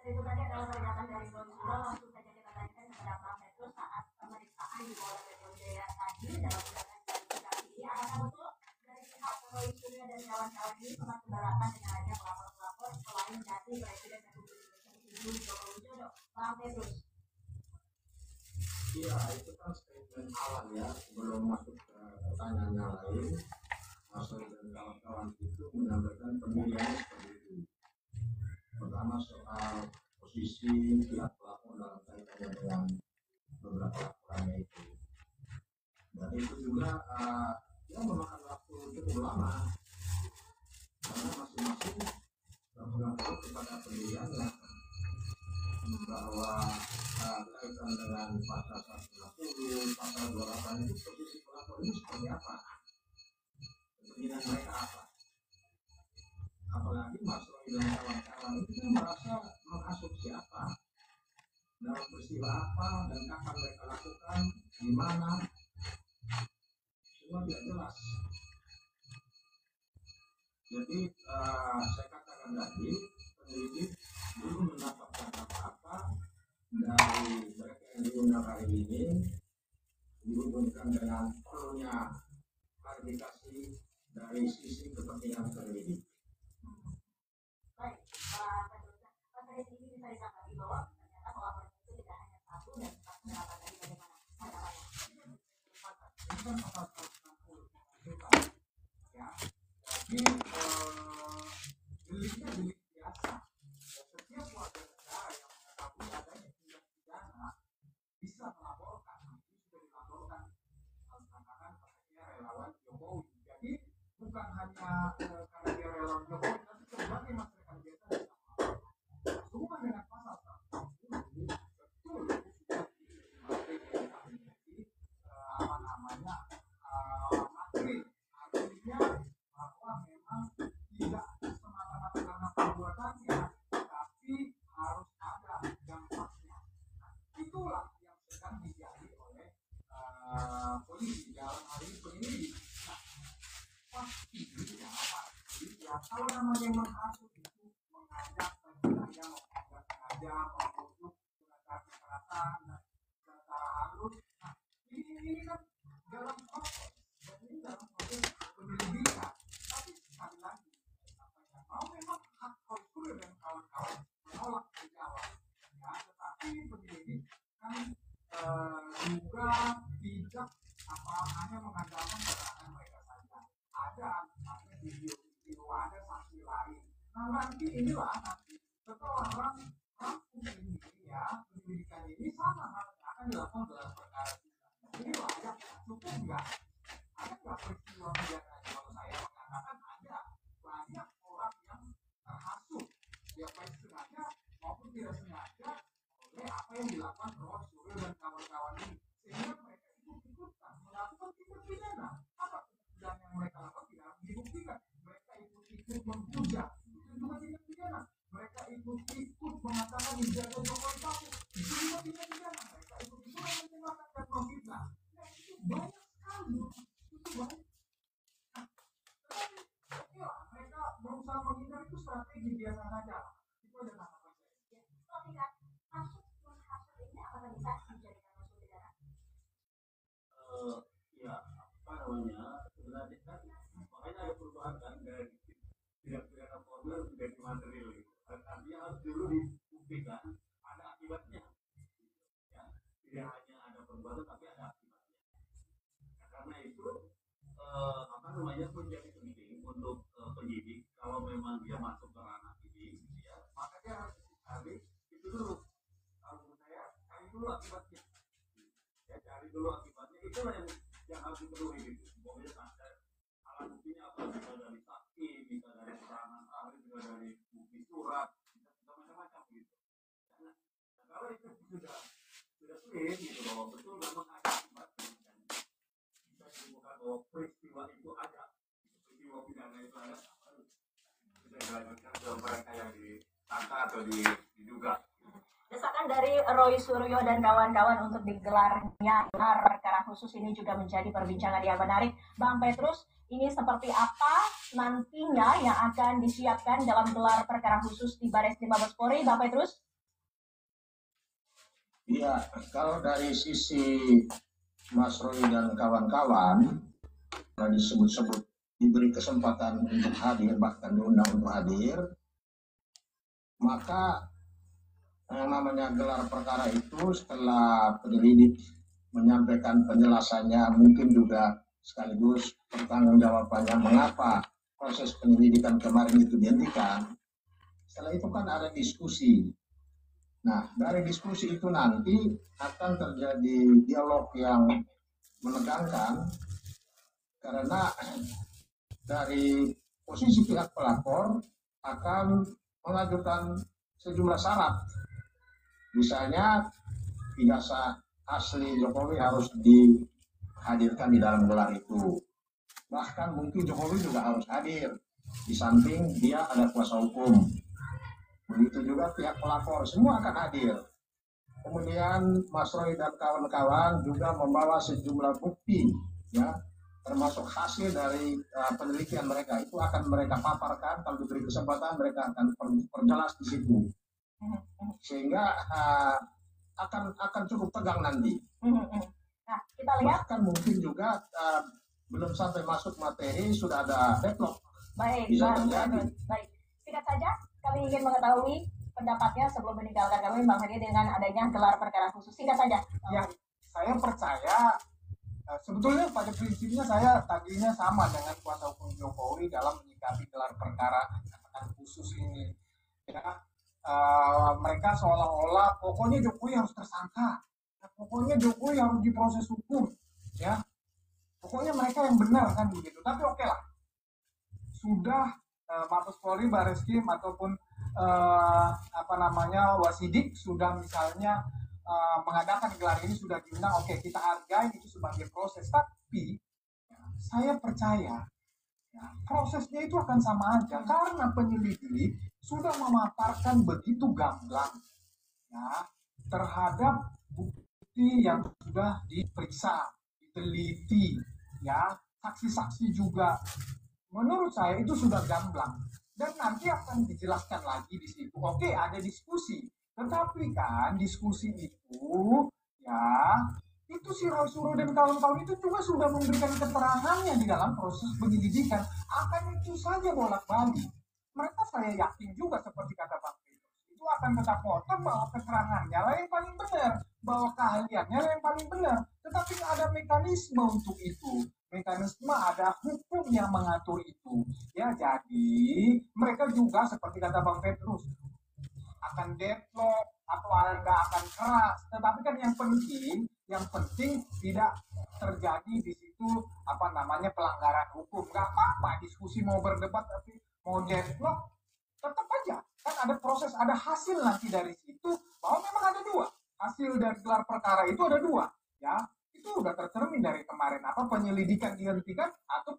Dan itu tadi adalah pernyataan dari Bang Zuro. Langsung saja kita tanyakan kepada Pak Petrus saat pemeriksaan di Polda Metro Jaya tadi dalam undangan klarifikasi ini. Apakah betul dari pihak Roy Suryo dan kawan-kawan ini sangat keberatan dengan adanya pelapor-pelapor selain dari Presiden Republik Indonesia Joko Widodo? Pak Petrus. Iya, itu kan statement awal ya, sebelum masuk ke pertanyaan yang lain. Mas Roy dan kawan-kawan itu menyampaikan pemilihannya seperti itu. Pertama soal posisi pihak pelapor dalam kaitannya dengan beberapa laporannya itu. Dan itu juga ya memakan waktu cukup lama karena masing-masing berpegang teguh kepada pendiriannya bahwa kaitan dengan pasal 160, pasal 28 itu posisi pelapor ini seperti apa, kepentingan mereka apa. Apalagi Mas Roy dan kawan-kawan itu kan merasa mengasumsi apa dalam peristiwa apa dan kapan mereka lakukan, di mana, semua tidak jelas. Jadi saya katakan tadi, penyidik belum mendapatkan apa-apa dari mereka yang diundang hari ini, dihubungkan dengan perlunya klarifikasi dari sisi kepentingan penyidik. Baik, Pak Petrus. Pak dari sini bisa ditanggapi bahwa ternyata pelaporan itu tidak hanya satu dan empat pendapat tadi bagaimana tanggapannya? Ini kan pasal 160 ya. Jadi deliknya delik biasa. Ya, setiap warga negara yang mengetahui adanya tindak pidana bisa melaporkan. Ini sudah dilaporkan katakan katanya relawan Jokowi. Jadi bukan hanya karena dia relawan Jokowi, tapi sebagai masyarakat biasa bisa melaporkan. Sehubungan dengan pasal 160 betul itu sudah menjadi apa namanya materi, artinya bahwa memang tidak semata-mata karena perbuatannya, tapi harus ada dampaknya. Nah, itulah yang sedang digali oleh polisi dalam hal ini penyidik. Nah, pasti ya pasti ya kalau namanya menghasut itu mengajak sengaja membujuk dengan kekerasan dan secara halus. Nah, ini kan dalam proses dan ini dalam proses penyelidikan. Tapi sekali lagi kalau memang hak konsul dan kawan-kawan menolak dijawab ya, tetapi penyelidik kan juga tidak hanya mengandalkan keterangan mereka saja. Ada misalnya video, ada saksi lain. Nah nanti inilah nanti setelah rampung ini ya penyelidikan ini sama halnya akan dilakukan dalam perkara ini layak cukup nggak? Ada nggak peristiwa pidana? Kalau saya mengatakan ada banyak orang yang terhasut ya baik sengaja maupun tidak sengaja oleh apa yang dilakukan Roy Suryo dan kawan-kawan ini, sehingga mereka ikut-ikutan melakukan tindak pidana. Apa tindak pidana yang mereka lakukan tidak harus dibuktikan. Mereka ikut-ikut menghujat, itu juga tindak pidana. Mereka ikut-ikut mengatakan menjaga Jokowi satu, itu juga tindak pidana. Mereka ikut-ikutan menyebabkan dan memfitnah. Nah itu banyak sekali, itu banyak. Nah, tetapi ya mereka berusaha menghindar itu strategi biasa saja. Itu ada tanggapan saya. Kalau tidak menghasut ini apakah bisa dijadikan unsur pidana? Ya apa namanya sebenarnya kan makanya ada perubahan kan dari tidak pidana formal menjadi material gitu. Artinya harus dulu dibuktikan ada akibatnya ya, tidak hanya ada perbuatan tapi ada akibatnya. Nah, karena itu apa namanya menjadi penting untuk penyidik kalau memang dia masuk ke ranah ini ya, maka dia harus cari itu dulu. Kalau menurut saya cari dulu akibatnya ya, cari dulu akibatnya, itulah yang harus dipenuhi gitu. Pokoknya ada alat buktinya apa, bisa dari saksi, bisa dari keterangan ahli, bisa dari bukti Kalau itu sudah clear gitu bahwa betul memang ada akibat dan bisa ditemukan bahwa peristiwa itu ada, peristiwa pidana itu ada, Bisa dilanjutkan ke mereka yang disangka atau diduga. Desakan dari Roy Suryo dan kawan-kawan untuk digelarnya gelar perkara khusus ini juga menjadi perbincangan yang menarik. Bang Petrus, ini seperti apa nantinya yang akan disiapkan dalam gelar perkara khusus di Bareskrim Mabes Polri, Bang Petrus? Iya, kalau dari sisi Mas Roy dan kawan-kawan, kalau disebut-sebut diberi kesempatan untuk hadir, bahkan diundang untuk hadir, maka yang namanya gelar perkara itu setelah penyelidik menyampaikan penjelasannya, mungkin juga sekaligus pertanggungjawabannya mengapa proses penyelidikan kemarin itu dihentikan. Setelah itu kan ada diskusi. Nah, dari diskusi itu nanti akan terjadi dialog yang menegangkan karena dari posisi pihak pelapor akan mengajukan sejumlah syarat. Misalnya ijazah asli Jokowi harus dihadirkan di dalam gelar itu. Bahkan mungkin Jokowi juga harus hadir. Di samping dia ada kuasa hukum. Begitu juga pihak pelapor, semua akan hadir. Kemudian Mas Roy dan kawan-kawan juga membawa sejumlah bukti, ya, termasuk hasil dari penelitian mereka. Itu akan mereka paparkan, kalau diberi kesempatan mereka akan perjelas di situ. Sehingga akan cukup tegang nanti. Nah, kita lihat. Bahkan mungkin juga belum sampai masuk materi sudah ada deadlock. Baik, Bisa Bang terjadi. Petrus. Baik, singkat saja kami ingin mengetahui pendapatnya sebelum meninggalkan kami, Bang Hadi, dengan adanya gelar perkara khusus. Singkat saja. yang saya percaya sebetulnya pada prinsipnya saya tadinya sama dengan kuasa hukum Jokowi dalam menyikapi gelar perkara khusus ini. Ya, mereka seolah-olah pokoknya Jokowi harus tersangka, pokoknya Jokowi harus diproses hukum, ya. Pokoknya mereka yang benar kan begitu. Tapi oke lah, sudah Mabes Polri, Bareskrim ataupun Wasidik sudah misalnya mengadakan gelar ini, sudah diundang, oke, kita hargai itu sebagai proses. Tapi ya, saya percaya ya, prosesnya itu akan sama aja karena penyelidik sudah memaparkan begitu gamblang ya terhadap bukti yang sudah diperiksa, diteliti, ya, saksi-saksi juga. Menurut saya itu sudah gamblang dan nanti akan dijelaskan lagi di situ. Oke, ada diskusi, tetapi kan diskusi itu ya itu si Roy Suryo dan kawan-kawan itu juga sudah memberikan keterangannya di dalam proses penyelidikan. Akan itu saja bolak-balik. Mereka saya yakin juga seperti kata Bang Petrus, itu akan tetap potong bahwa keterangannya lah yang paling benar, bahwa keahliannya lah yang paling benar. Tetapi ada mekanisme untuk itu. Mekanisme, ada hukum yang mengatur itu. Ya, jadi mereka juga seperti kata Bang Petrus akan deadlock atau ada akan keras. Tetapi kan yang penting tidak terjadi di situ pelanggaran hukum. Nggak apa-apa diskusi mau berdebat tapi mau deadlock tetap aja kan ada proses, ada hasil nanti dari situ bahwa memang ada dua hasil dari gelar perkara itu, ada dua ya. Itu udah tercermin dari kemarin, penyelidikan dihentikan atau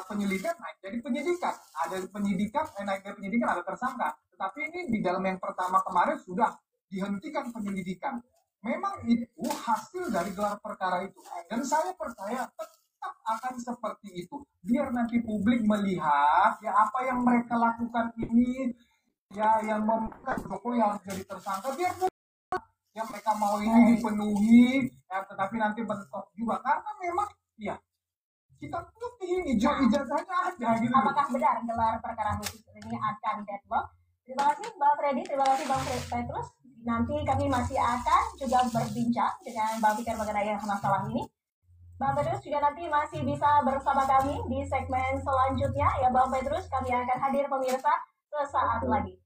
penyelidikan naik jadi penyidikan, ada penyidikan naik dari penyidikan ada tersangka. Tetapi ini di dalam yang pertama kemarin sudah dihentikan penyelidikan. Memang itu hasil dari gelar perkara itu, dan saya percaya tetap akan seperti itu biar nanti publik melihat ya apa yang mereka lakukan ini ya, yang membuat Jokowi harus jadi tersangka, biar ya mereka mau ini dipenuhi ya, tetapi nanti bentuk juga karena memang ya kita putih ijazahnya ada gitu. Apakah benar gelar perkara khusus ini akan deadlock? Terima kasih Bang Freddy, terima kasih Bang Petrus. Nanti kami masih akan juga berbincang dengan Bang Fikar mengenai masalah ini. Bang Petrus juga nanti masih bisa bersama kami di segmen selanjutnya ya Bang Petrus. Kami akan hadir pemirsa sesaat lagi.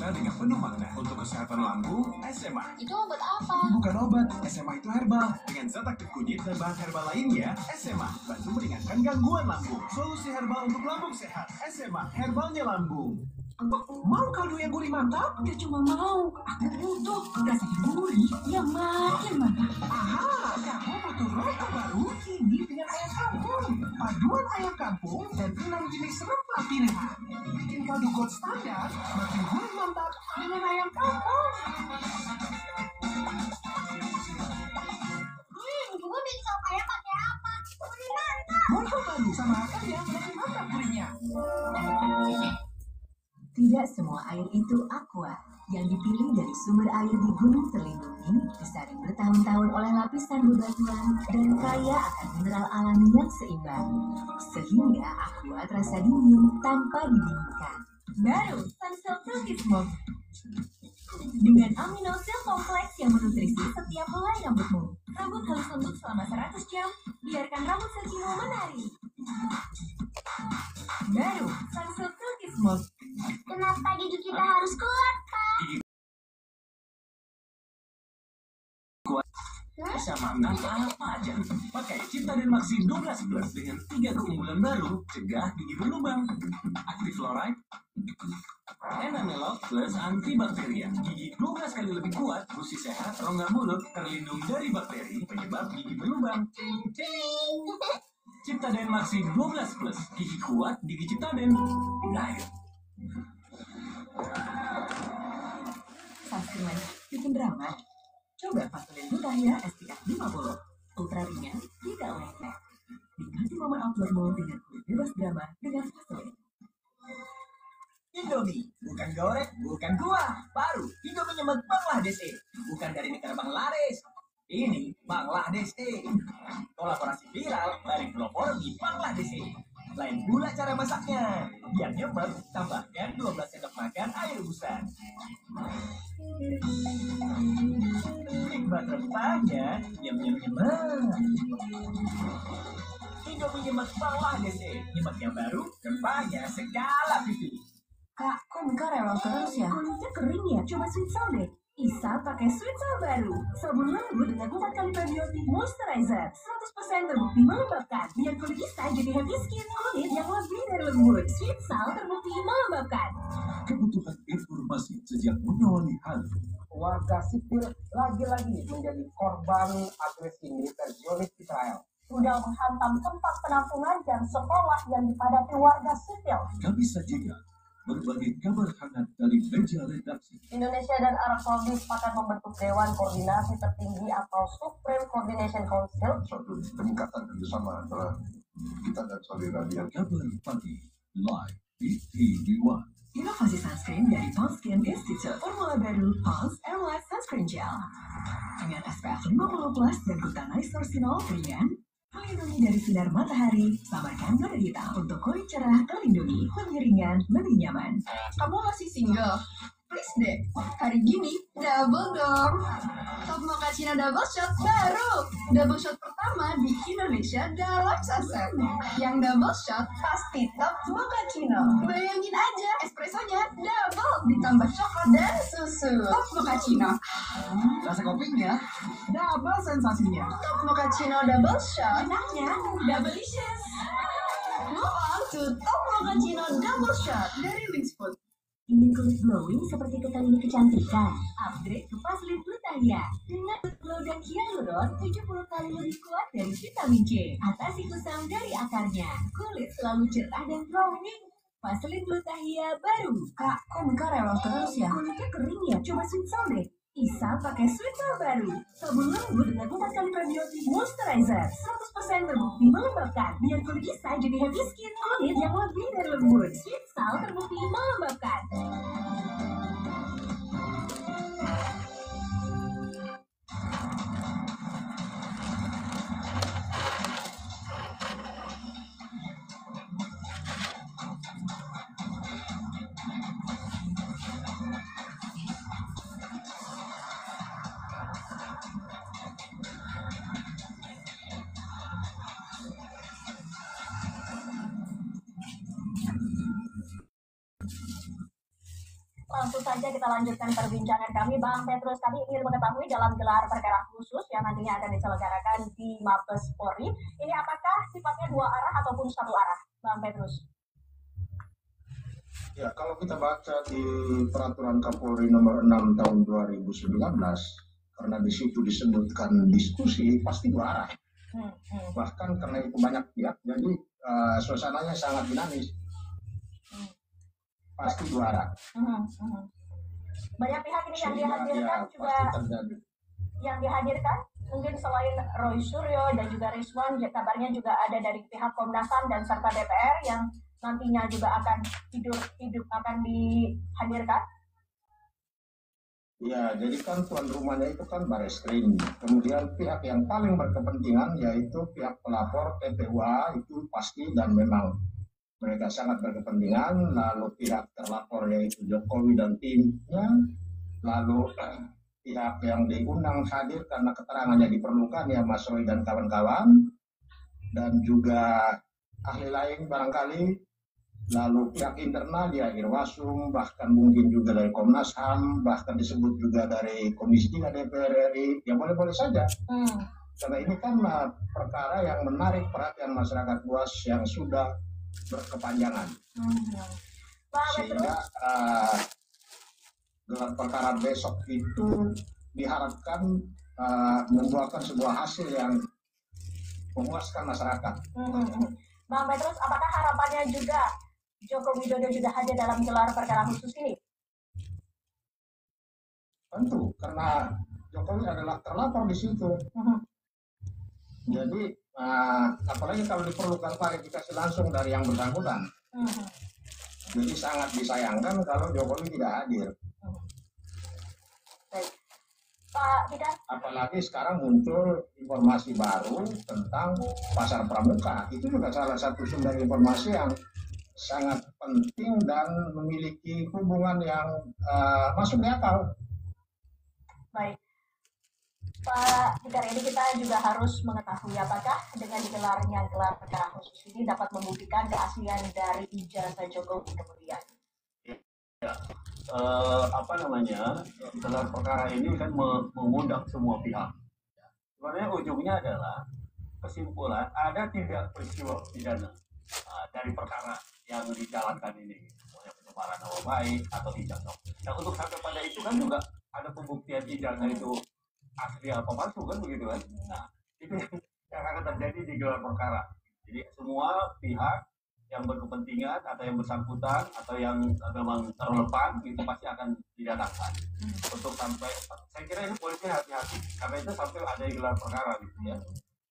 bicara dengan penuh makna. Untuk kesehatan lambung, SMA. Itu obat apa? Bukan obat, SMA itu herbal. Dengan zat aktif kunyit dan bahan herbal lainnya, SMA bantu meringankan gangguan lambung. Solusi herbal untuk lambung sehat. SMA, herbalnya lambung. Mau kaldu yang gurih mantap? Dia cuma mau. Aku butuh rasanya gurih yang makin mantap. Aha, kamu butuh roti baru kini dengan ayam kampung. Paduan ayam kampung dan 6 jenis rempah pilihan. Bikin kaldu gold standar, makin gurih mantap dengan ayam kampung. Gue bikin sop ayam pakai apa? Gurih mantap. Muncul baru sama akan yang lebih mantap gurihnya. Tidak semua air itu aqua. Yang dipilih dari sumber air di gunung terlindungi, disaring bertahun-tahun oleh lapisan bebatuan, dan kaya akan mineral alami yang seimbang. Sehingga aqua terasa dingin tanpa didinginkan. Baru Sunsil Silky Smoke. Dengan aminosil kompleks yang menutrisi setiap helai rambutmu. Rambut halus lembut selama 100 jam, biarkan rambut silkimu menari. Baru Sunsil Silky Smoke. Kenapa gigi kita harus kuat, Pak? Bisa makan apa aja. Pakai Ciptaden Maxi 12 Plus dengan 3 keunggulan baru, cegah gigi berlubang. Aktif fluoride, enamelok plus antibakteria. Gigi 12 kali lebih kuat, gusi sehat, rongga mulut terlindung dari bakteri penyebab gigi berlubang. Ciptaden Maxi 12 Plus, gigi kuat, gigi Ciptaden. Lahir. Sunscreen bikin drama. Coba Vaseline Butahya SPF 50. Ultra ringan, tidak lengket. Nikmati momen outdoormu dengan kulit bebas drama dengan Vaseline. Indomie, bukan goreng, bukan kuah. Baru, Indomie nyemek Bangladesh. Bukan dari negara Bangladesh. Ini Bangladesh. Kolaborasi viral dari pelopor di Bangladesh. Lain pula cara masaknya. Biar nyemek, tambahkan 12 sendok makan air rebusan. Nikmat rempahnya, nyemek. Indomie nyemek Bangladesh. Nyemek yang baru, rempahnya segala pipi. Kak, kok Mika rewel terus ya? Kulitnya kering ya? Coba Sweet Soul deh. Isa pakai Sweet Soul baru. Sabun lembut dengan 4 kali probiotik moisturizer. 100% terbukti melembabkan. Biar kulit Isa jadi happy skin. Kulit yang lebih dari lembut. Sweet Soul terbukti melembabkan. Kebutuhan informasi sejak mengawali hari. Warga sipil lagi-lagi menjadi korban agresi militer Zionis Israel. Sudah menghantam tempat penampungan dan sekolah yang dipadati warga sipil. Kami sajikan berbagai kabar hangat dari meja redaksi. Indonesia dan Arab Saudi sepakat membentuk Dewan Koordinasi Tertinggi atau Supreme Coordination Council. Suatu peningkatan kerjasama antara kita dan Saudi Arabia. Kabar pagi live di TV1. Inovasi sunscreen dari Pulse Skin Institute. Formula baru Pulse Airlight Sunscreen Gel. Dengan SPF 50+ dan glutamate sorcinol ringan, melindungi dari sinar matahari, samarkan noda hitam untuk kulit cerah terlindungi, lebih ringan, lebih nyaman. Kamu masih single? Please deh, hari gini double dong. Top Mochaccino Double Shot baru. Double shot pertama di Indonesia dalam saset. Yang double shot pasti Top Mochaccino. Bayangin aja, espressonya double ditambah coklat dan susu. Top Mochaccino. Rasa kopinya, double sensasinya. Top Mochaccino Double Shot. Enaknya, double-licious. Move on to Top Mochaccino Double Shot dari Wings Food. Ingin kulit glowing seperti kekal ini kecantikan? Upgrade ke Vaseline Butahya dengan glow dan hyaluron 70 kali lebih kuat dari vitamin C. Atasi kusam dari akarnya. Kulit selalu cerah dan glowing. Vaseline Butahya baru. Kak, kok Mika rewel terus ya? Kulitnya kering ya? Coba Sweet Soul deh. Isa pakai Sweet Soul baru. Sabun lembut dengan 4 kali probiotik moisturizer. 100% terbukti melembabkan. Biar kulit Isa jadi happy skin. Kulit yang lebih dari lembut. Sweet Soul terbukti melembabkan. langsung saja kita lanjutkan perbincangan kami, Bang Petrus. Kami ingin mengetahui dalam gelar perkara khusus yang nantinya akan diselenggarakan di Mabes Polri, ini apakah sifatnya dua arah ataupun satu arah, Bang Petrus? Ya, kalau kita baca di Peraturan Kapolri nomor 6 tahun 2019, karena di situ disebutkan diskusi, pasti dua arah. Bahkan karena itu banyak pihak, jadi suasananya sangat dinamis. Pasti dua arah. Banyak pihak ini yang Sehingga, dihadirkan ya, juga, pasti terjadi. yang dihadirkan mungkin selain Roy Suryo dan juga Rizwan, kabarnya juga ada dari pihak Komnas HAM dan serta DPR yang nantinya juga akan hidup akan dihadirkan. Ya, jadi kan tuan rumahnya itu kan Barreskrim. Kemudian pihak yang paling berkepentingan yaitu pihak pelapor PPUA itu pasti dan memang mereka sangat berkepentingan. Lalu pihak terlapor yaitu Jokowi dan timnya. Lalu pihak yang diundang hadir karena keterangannya diperlukan ya Mas Roy dan kawan-kawan. Dan juga ahli lain barangkali. Lalu pihak internal ya Irwasum, bahkan mungkin juga dari Komnas HAM, bahkan disebut juga dari Komisi 3 DPR RI, ya boleh-boleh saja. Karena ini kan perkara yang menarik perhatian masyarakat luas yang sudah berkepanjangan. Sehingga gelar perkara besok itu diharapkan membuahkan sebuah hasil yang memuaskan masyarakat. Bang Petrus, apakah harapannya juga Joko Widodo juga hadir dalam gelar perkara khusus ini? Tentu, karena Jokowi adalah terlapor di situ. Jadi, apalagi kalau diperlukan klarifikasi langsung dari yang bersangkutan. Jadi sangat disayangkan kalau Jokowi tidak hadir. Baik. Pak Bidang. Apalagi sekarang muncul informasi baru tentang pasar pramuka. Itu juga salah satu sumber informasi yang sangat penting dan memiliki hubungan yang masuk di akal. Baik, Pak Fikar, ini kita juga harus mengetahui apakah dengan digelarnya gelar perkara khusus ini dapat membuktikan keaslian dari ijazah Jokowi kemudian. Ya, gelar perkara ini kan mengundang semua pihak. Sebenarnya ujungnya adalah kesimpulan ada tidak peristiwa pidana dari perkara yang dijalankan ini, misalnya pencemaran nama baik atau ijazah. Nah, untuk sampai pada itu kan juga ada pembuktian ijazah itu asli apa palsu kan begitu kan. Nah, itu yang akan terjadi di gelar perkara. Jadi semua pihak yang berkepentingan atau yang bersangkutan atau yang memang relevan itu pasti akan didatangkan untuk sampai, saya kira ini polisi hati-hati karena itu sampai ada gelar perkara gitu ya.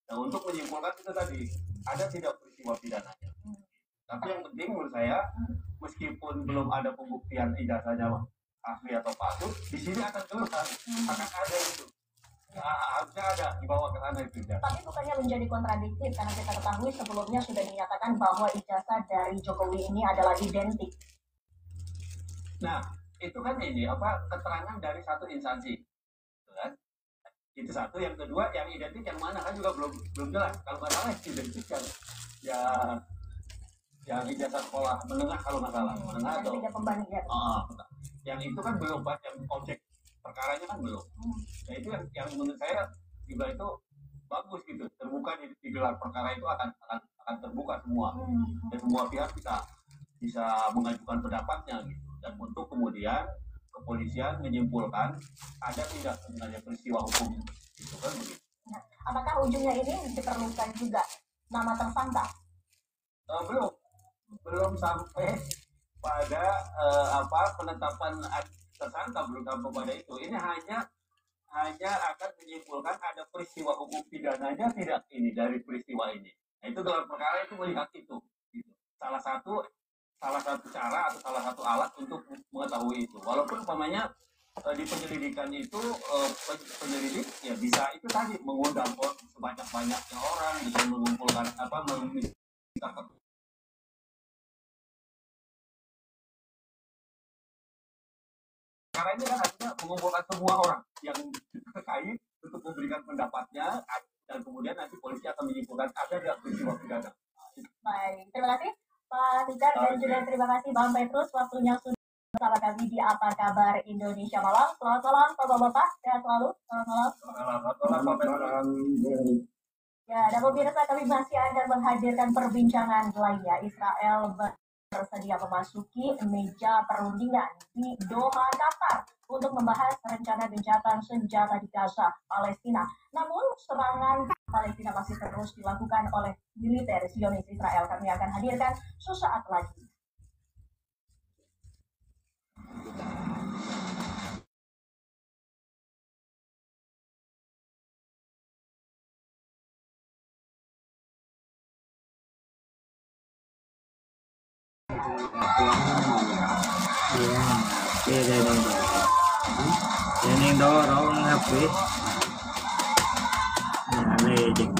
Nah, untuk menyimpulkan itu tadi ada tidak peristiwa pidananya. Tapi yang penting menurut saya, meskipun belum ada pembuktian ijazahnya asli atau palsu, di sini akan keluar, akan ada itu. Harusnya ada dibawa ke sana itu. Tapi bukannya menjadi kontradiktif karena kita ketahui sebelumnya sudah dinyatakan bahwa ijazah dari Jokowi ini adalah identik. Nah, itu kan keterangan dari satu instansi, kan? Itu satu. Yang kedua, yang identik yang mana kan juga belum jelas. Kalau nggak salah identik yang ijazah sekolah menengah kalau nggak salah, menengah atau yang itu kan belum, Pak, yang objek perkaranya kan belum. Nah, itu yang menurut saya juga itu bagus gitu, terbuka di gelar perkara itu akan terbuka semua dan semua pihak bisa mengajukan pendapatnya gitu, dan untuk kemudian kepolisian menyimpulkan ada tidak sebenarnya peristiwa hukum itu kan begitu. Apakah ujungnya ini diperlukan juga nama tersangka? Belum sampai pada penetapan tersangka, belum sampai pada itu. Ini hanya akan menyimpulkan ada peristiwa hukum pidananya tidak ini dari peristiwa ini. Nah, itu gelar perkara itu melihat itu. Gitu. Salah satu cara atau salah satu alat untuk mengetahui itu. Walaupun umpamanya di penyelidikan itu penyelidik ya bisa itu tadi mengundang sebanyak-banyaknya orang, bisa mengumpulkan karena ini kan artinya mengumpulkan semua orang yang terkait untuk memberikan pendapatnya dan kemudian nanti polisi akan menyimpulkan ada tidak peristiwa pidana. Baik, terima kasih Pak Fikar dan juga terima kasih Bang Petrus waktunya sudah bersama kami di apa kabar Indonesia malam? Selamat malam Bapak-Bapak, sehat selalu. Selamat malam. Ya, dan pemirsa kami masih akan menghadirkan perbincangan lainnya. Israel bersedia memasuki meja perundingan di Doha, Qatar untuk membahas rencana gencatan senjata di Gaza, Palestina. Namun, serangan Palestina masih terus dilakukan oleh militer Zionis Israel. Kami akan hadirkan sesaat lagi. Ini dorong habis. Ya, legend.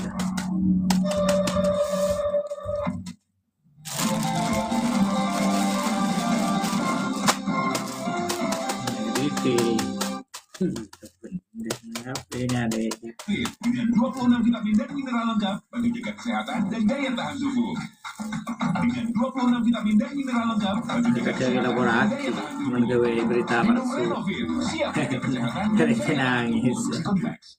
Dengan 26 vitamin dan mineral lengkap bagi jaga kesehatan dan daya tahan tubuh. Dengan 26 vitamin dan mineral lengkap bagi jaga kesehatan dan daya tahan tubuh. Menjauhi berita palsu. Siap jaga kesehatan dan daya tahan tubuh.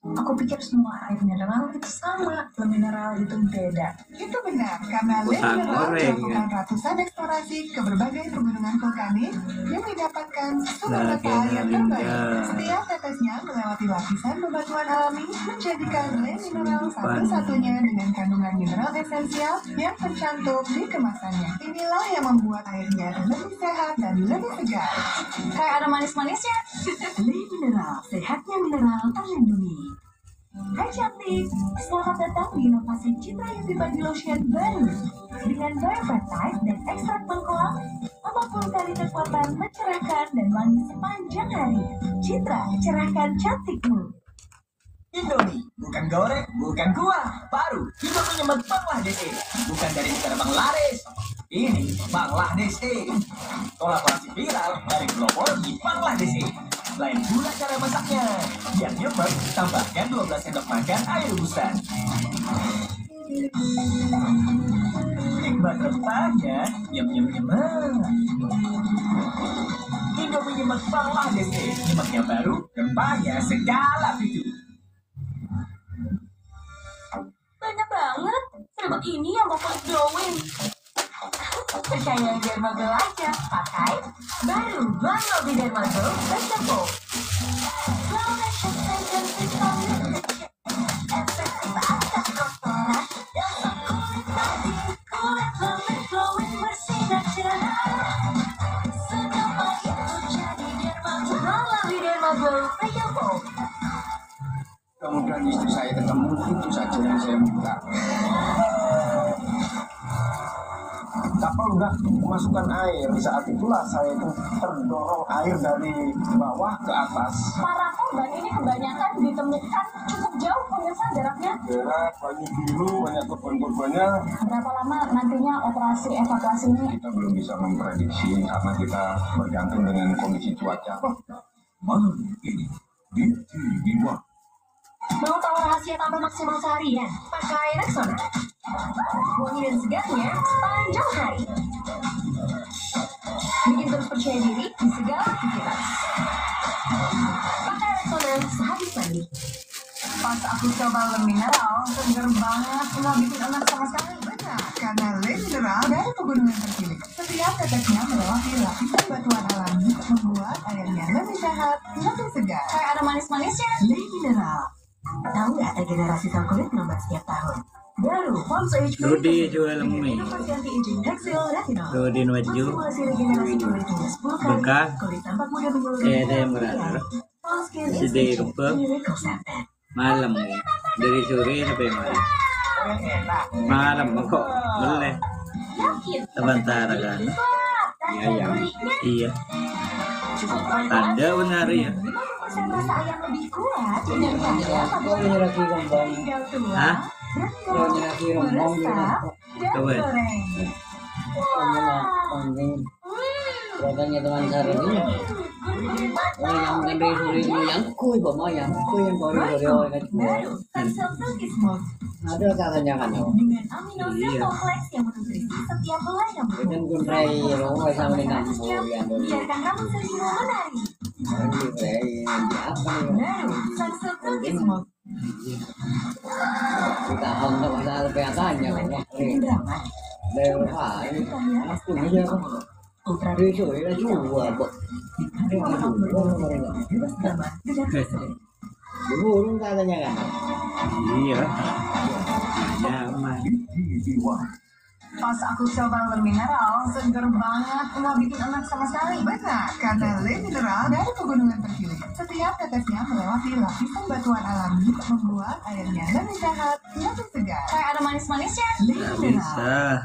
Aku pikir semua air mineral itu sama, mineral itu beda. Itu benar, karena mineral melakukan ratusan eksplorasi ke berbagai pegunungan vulkanik yang mendapatkan sumber mata air terbaik. Setiap tetesnya melewati lapisan bebatuan alami, menjadikan mineral satu-satunya dengan kandungan mineral esensial yang tercantum di kemasannya. Inilah yang membuat airnya lebih sehat dan lebih segar. Kayak ada manis-manisnya. Mineral, sehatnya mineral terlindungi. Hai cantik, selamat datang di inovasi Citra UV Body Lotion baru. Dengan biopeptide dan ekstrak bengkoang, 40 kali kekuatan mencerahkan dan wangi sepanjang hari. Citra, cerahkan cantikmu. Indomie, bukan goreng, bukan kuah. Baru, Indomie nyemek Bangladesh. Bukan dari negara Bangladesh. Ini Bangladesh. Kolaborasi viral dari pelopor di Bangladesh. Lain pula cara masaknya. Yang nyemek, tambahkan 12 sendok makan air rebusan. Nikmat rempahnya, nyemek. Indomie nyemek Bangladesh. Nyemeknya baru, rempahnya segala fitur. Banyak banget. Serabut ini yang bakal glowing. Percaya Dermagel aja. Pakai baru Bangladesh Dermagel Vegetable. Glow Nation Sensor Vitamin efektif atas kotoran dan kulit mati. Kulit lebih glowing bersinar cerah. Segampang itu jadi Dermagel. Bangladesh Dermagel Vegetable. Kemudian istri saya ketemu, itu saja yang saya minta. Tak perlu nggak masukkan air. Di saat itulah saya itu terdorong air dari bawah ke atas. Para korban ini kebanyakan ditemukan cukup jauh pemirsa jaraknya. Jarak banyak biru, banyak korban-korbannya. Berapa lama nantinya operasi evakuasi ini? Kita belum bisa memprediksi karena kita bergantung dengan kondisi cuaca. Malam ini di TV One. Mau tahu rahasia tampil maksimal seharian? Pakai Rexona. Wangi dan segarnya sepanjang hari. Bikin terus percaya diri di segala aktivitas. Pakai Rexona sehabis mandi. Pas aku coba le mineral, seger banget, nggak bikin enak sama sekali. Benar, karena le mineral dari pegunungan terpilih. Setiap tetesnya melewati lapisan batuan alami, membuat airnya lebih sehat, lebih segar. Kayak ada manis-manisnya. Le mineral. Tahu nggak regenerasi sel kulit melambat setiap tahun? Baru Pons HP Rudi jual mie. inovasi anti-aging Hexil Retinol. Rudi Waju. Stimulasi regenerasi kulit hingga 10 kali. Bekah. Kulit tampak muda menyeluruh. Ada yang berada. Sidi rumput. Malam nih. Dari sore sampai malam. Malam kok boleh. Sebentar kan. Iya. Iya. Tanda benar ya. Rasa ayam lebih kuat daripada tinggal tua. Hah? Meresap dan Coba. goreng. Katanya teman Sarah ini. yang gede suri yang kuy bawa yang kuy yang baru kan. Baru Sunsilk Silky Smooth Ada katanya kan lo. dengan aminosil kompleks yang menutrisi setiap helai rambut. Dengan gunrai lo nggak sama dengan yang Biarkan rambut selimut menari. apa nih? Baru Sunsilk Silky Smooth. Kita untuk masalah kesehatannya kan. Đều phải áp dụng bây giờ đi chửi là chủ bộ nhưng mà chủ rồi đúng chúng ta nhà cả iya ya mah Pas aku coba Le Mineral, seger banget, nggak bikin enak sama sekali. Benar, karena Le Mineral dari pegunungan terpilih. Setiap tetesnya melewati lapisan batuan alami, membuat airnya lebih sehat, lebih segar. Kayak ada manis-manisnya. Le Mineral.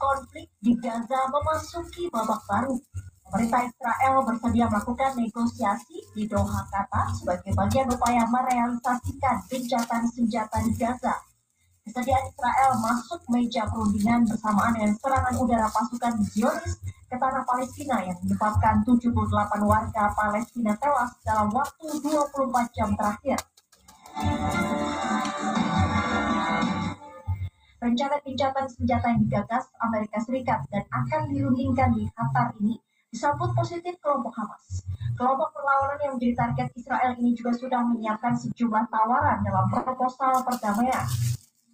Konflik di Gaza memasuki babak baru. Pemerintah Israel bersedia melakukan negosiasi di Doha, Qatar sebagai bagian upaya merealisasikan gencatan senjata di Gaza. Kesediaan Israel masuk meja perundingan bersamaan dengan serangan udara pasukan Zionis ke tanah Palestina yang menyebabkan 78 warga Palestina tewas dalam waktu 24 jam terakhir. Rencana gencatan senjata yang digagas Amerika Serikat dan akan dirundingkan di Qatar ini disambut positif kelompok Hamas. Kelompok perlawanan yang menjadi target Israel ini juga sudah menyiapkan sejumlah tawaran dalam proposal perdamaian.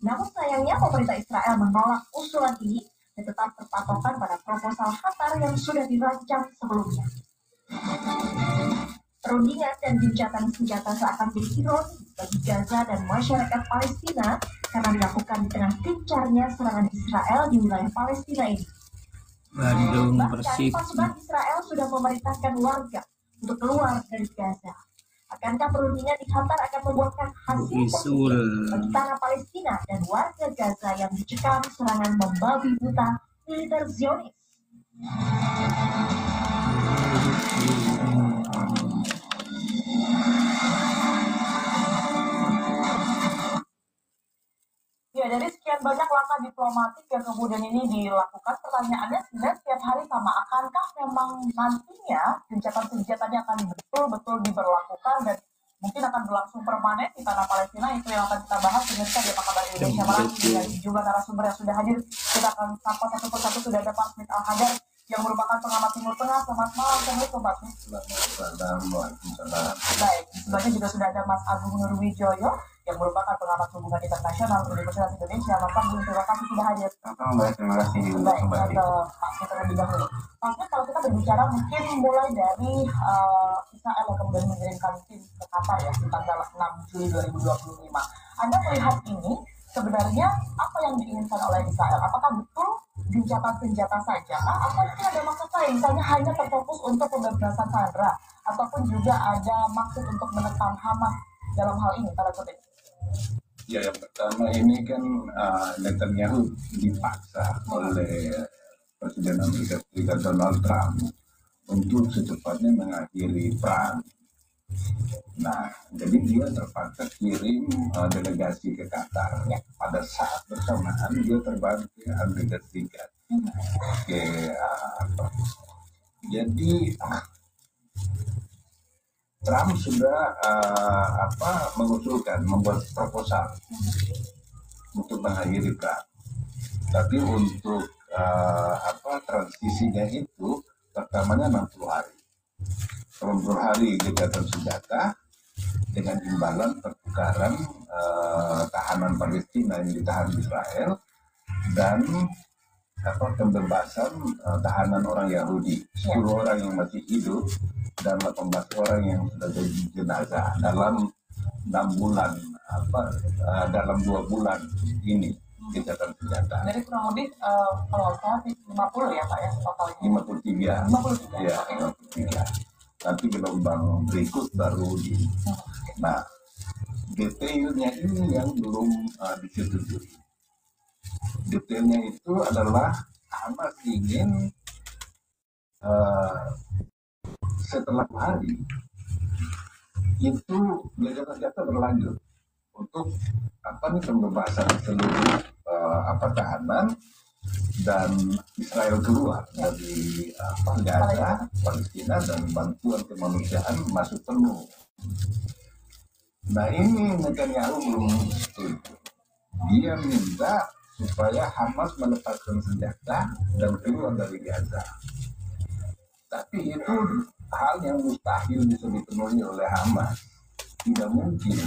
Namun sayangnya pemerintah Israel menolak usulan ini dan tetap berpatokan pada proposal Qatar yang sudah dirancang sebelumnya. Perundingan dan gencatan senjata seakan menjadi ironi bagi Gaza dan masyarakat Palestina karena dilakukan di tengah gencarnya serangan Israel di wilayah Palestina ini. Bandung Bahkan Persib. pasukan Israel sudah memerintahkan warga untuk keluar dari Gaza. Akankah perundingan di Qatar akan membuahkan hasil Isul. positif bagi tanah Palestina dan warga Gaza yang dicekam serangan membabi buta militer Zionis? Ya, dari sekian banyak langkah diplomatik yang kemudian ini dilakukan, pertanyaannya sebenarnya setiap hari sama, akankah memang nantinya gencatan senjatanya akan betul-betul diberlakukan dan mungkin akan berlangsung permanen di tanah Palestina? Itu yang akan kita bahas pemirsa di Apa Kabar Indonesia Malam dengan sejumlah narasumber yang sudah hadir. Kita akan sapa satu persatu. Sudah ada Pak Smith Al-Hadar yang merupakan pengamat Timur Tengah. Selamat malam, Assalamualaikum Pak Smith. Baik, sebelumnya juga sudah ada Mas Agung Nurwijoyo yang merupakan pengamat hubungan internasional Universitas Indonesia. Bapak, terima kasih sudah hadir. Terima kasih. Baik, ke Pak Smith terlebih dahulu. Pak Smith, kalau kita berbicara mungkin mulai dari Israel yang kemudian mengirimkan tim ke Qatar ya di tanggal 6 Juli 2025. Anda melihat ini sebenarnya apa yang diinginkan oleh Israel? Apakah betul gencatan senjata saja? Atau mungkin ada maksud lain? Misalnya hanya terfokus untuk pembebasan sandera, ataupun juga ada maksud untuk menekan Hamas dalam hal ini? Tanda kutip. Ya, yang pertama ini kan Netanyahu dipaksa oleh Presiden Amerika Serikat Donald Trump untuk secepatnya mengakhiri perang. Nah, jadi dia terpaksa kirim delegasi ke Qatar. Pada saat bersamaan dia terbang ke Amerika Serikat. Jadi Trump sudah mengusulkan membuat proposal untuk mengakhiri perang. Tapi untuk transisinya itu pertamanya 60 hari. 60 hari gencatan senjata dengan imbalan pertukaran tahanan Palestina yang ditahan Israel dan pembebasan tahanan orang Yahudi, 10 orang yang masih hidup dan 18 orang yang sudah jadi jenazah dalam 6 bulan dalam 2 bulan ini gencatan senjata. Jadi kurang lebih kalau salah 50 ya Pak ya totalnya. 53. Ya, 53. Nanti gelombang berikut baru di. Nah, detailnya ini yang belum disetujui. Detailnya itu adalah Hamas ingin setelah hari itu gencatan senjata berlanjut untuk pembebasan seluruh tahanan dan Israel keluar dari Gaza, Palestina, dan bantuan kemanusiaan masuk penuh. Nah ini Netanyahu belum setuju. Dia minta supaya Hamas melepaskan senjata dan keluar dari Gaza. Tapi itu hal yang mustahil bisa dipenuhi oleh Hamas. Tidak mungkin.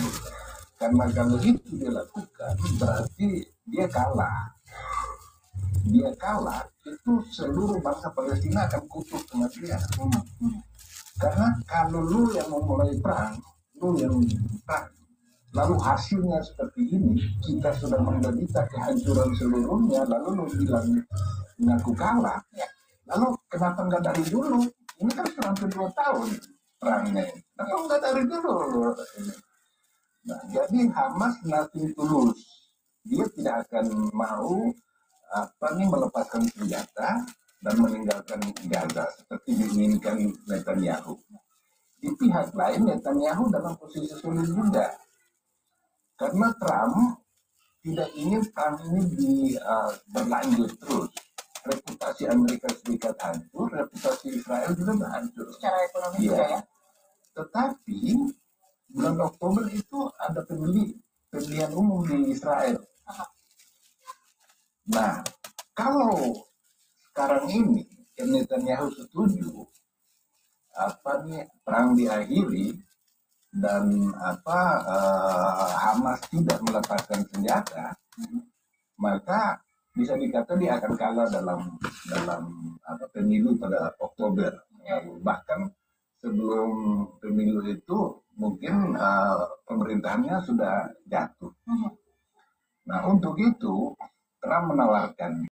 Karena kalau itu dilakukan berarti dia kalah. Dia kalah, itu seluruh bangsa Palestina akan kutuk sama dia. Karena kalau lu yang memulai perang, lu yang perang, lalu hasilnya seperti ini, kita sudah menderita kehancuran seluruhnya, lalu lu bilang ngaku kalah, lalu kenapa nggak dari dulu? Ini kan hampir 2 tahun perangnya, kenapa nggak dari dulu? Nah, jadi Hamas nothing tulus, dia tidak akan mau melepaskan senjata dan meninggalkan Gaza seperti diinginkan Netanyahu. Di pihak lain Netanyahu dalam posisi sulit juga, karena Trump tidak ingin perang ini berlanjut terus. Reputasi Amerika Serikat hancur, reputasi Israel juga hancur. Secara ekonomi juga ya. Tetapi bulan Oktober itu ada pemilihan umum di Israel. Nah, kalau sekarang ini Netanyahu setuju perang diakhiri dan Hamas tidak melepaskan senjata, maka bisa dikata dia akan kalah dalam pemilu pada Oktober. Bahkan sebelum pemilu itu mungkin pemerintahannya sudah jatuh. Nah, untuk itu Trump menawarkan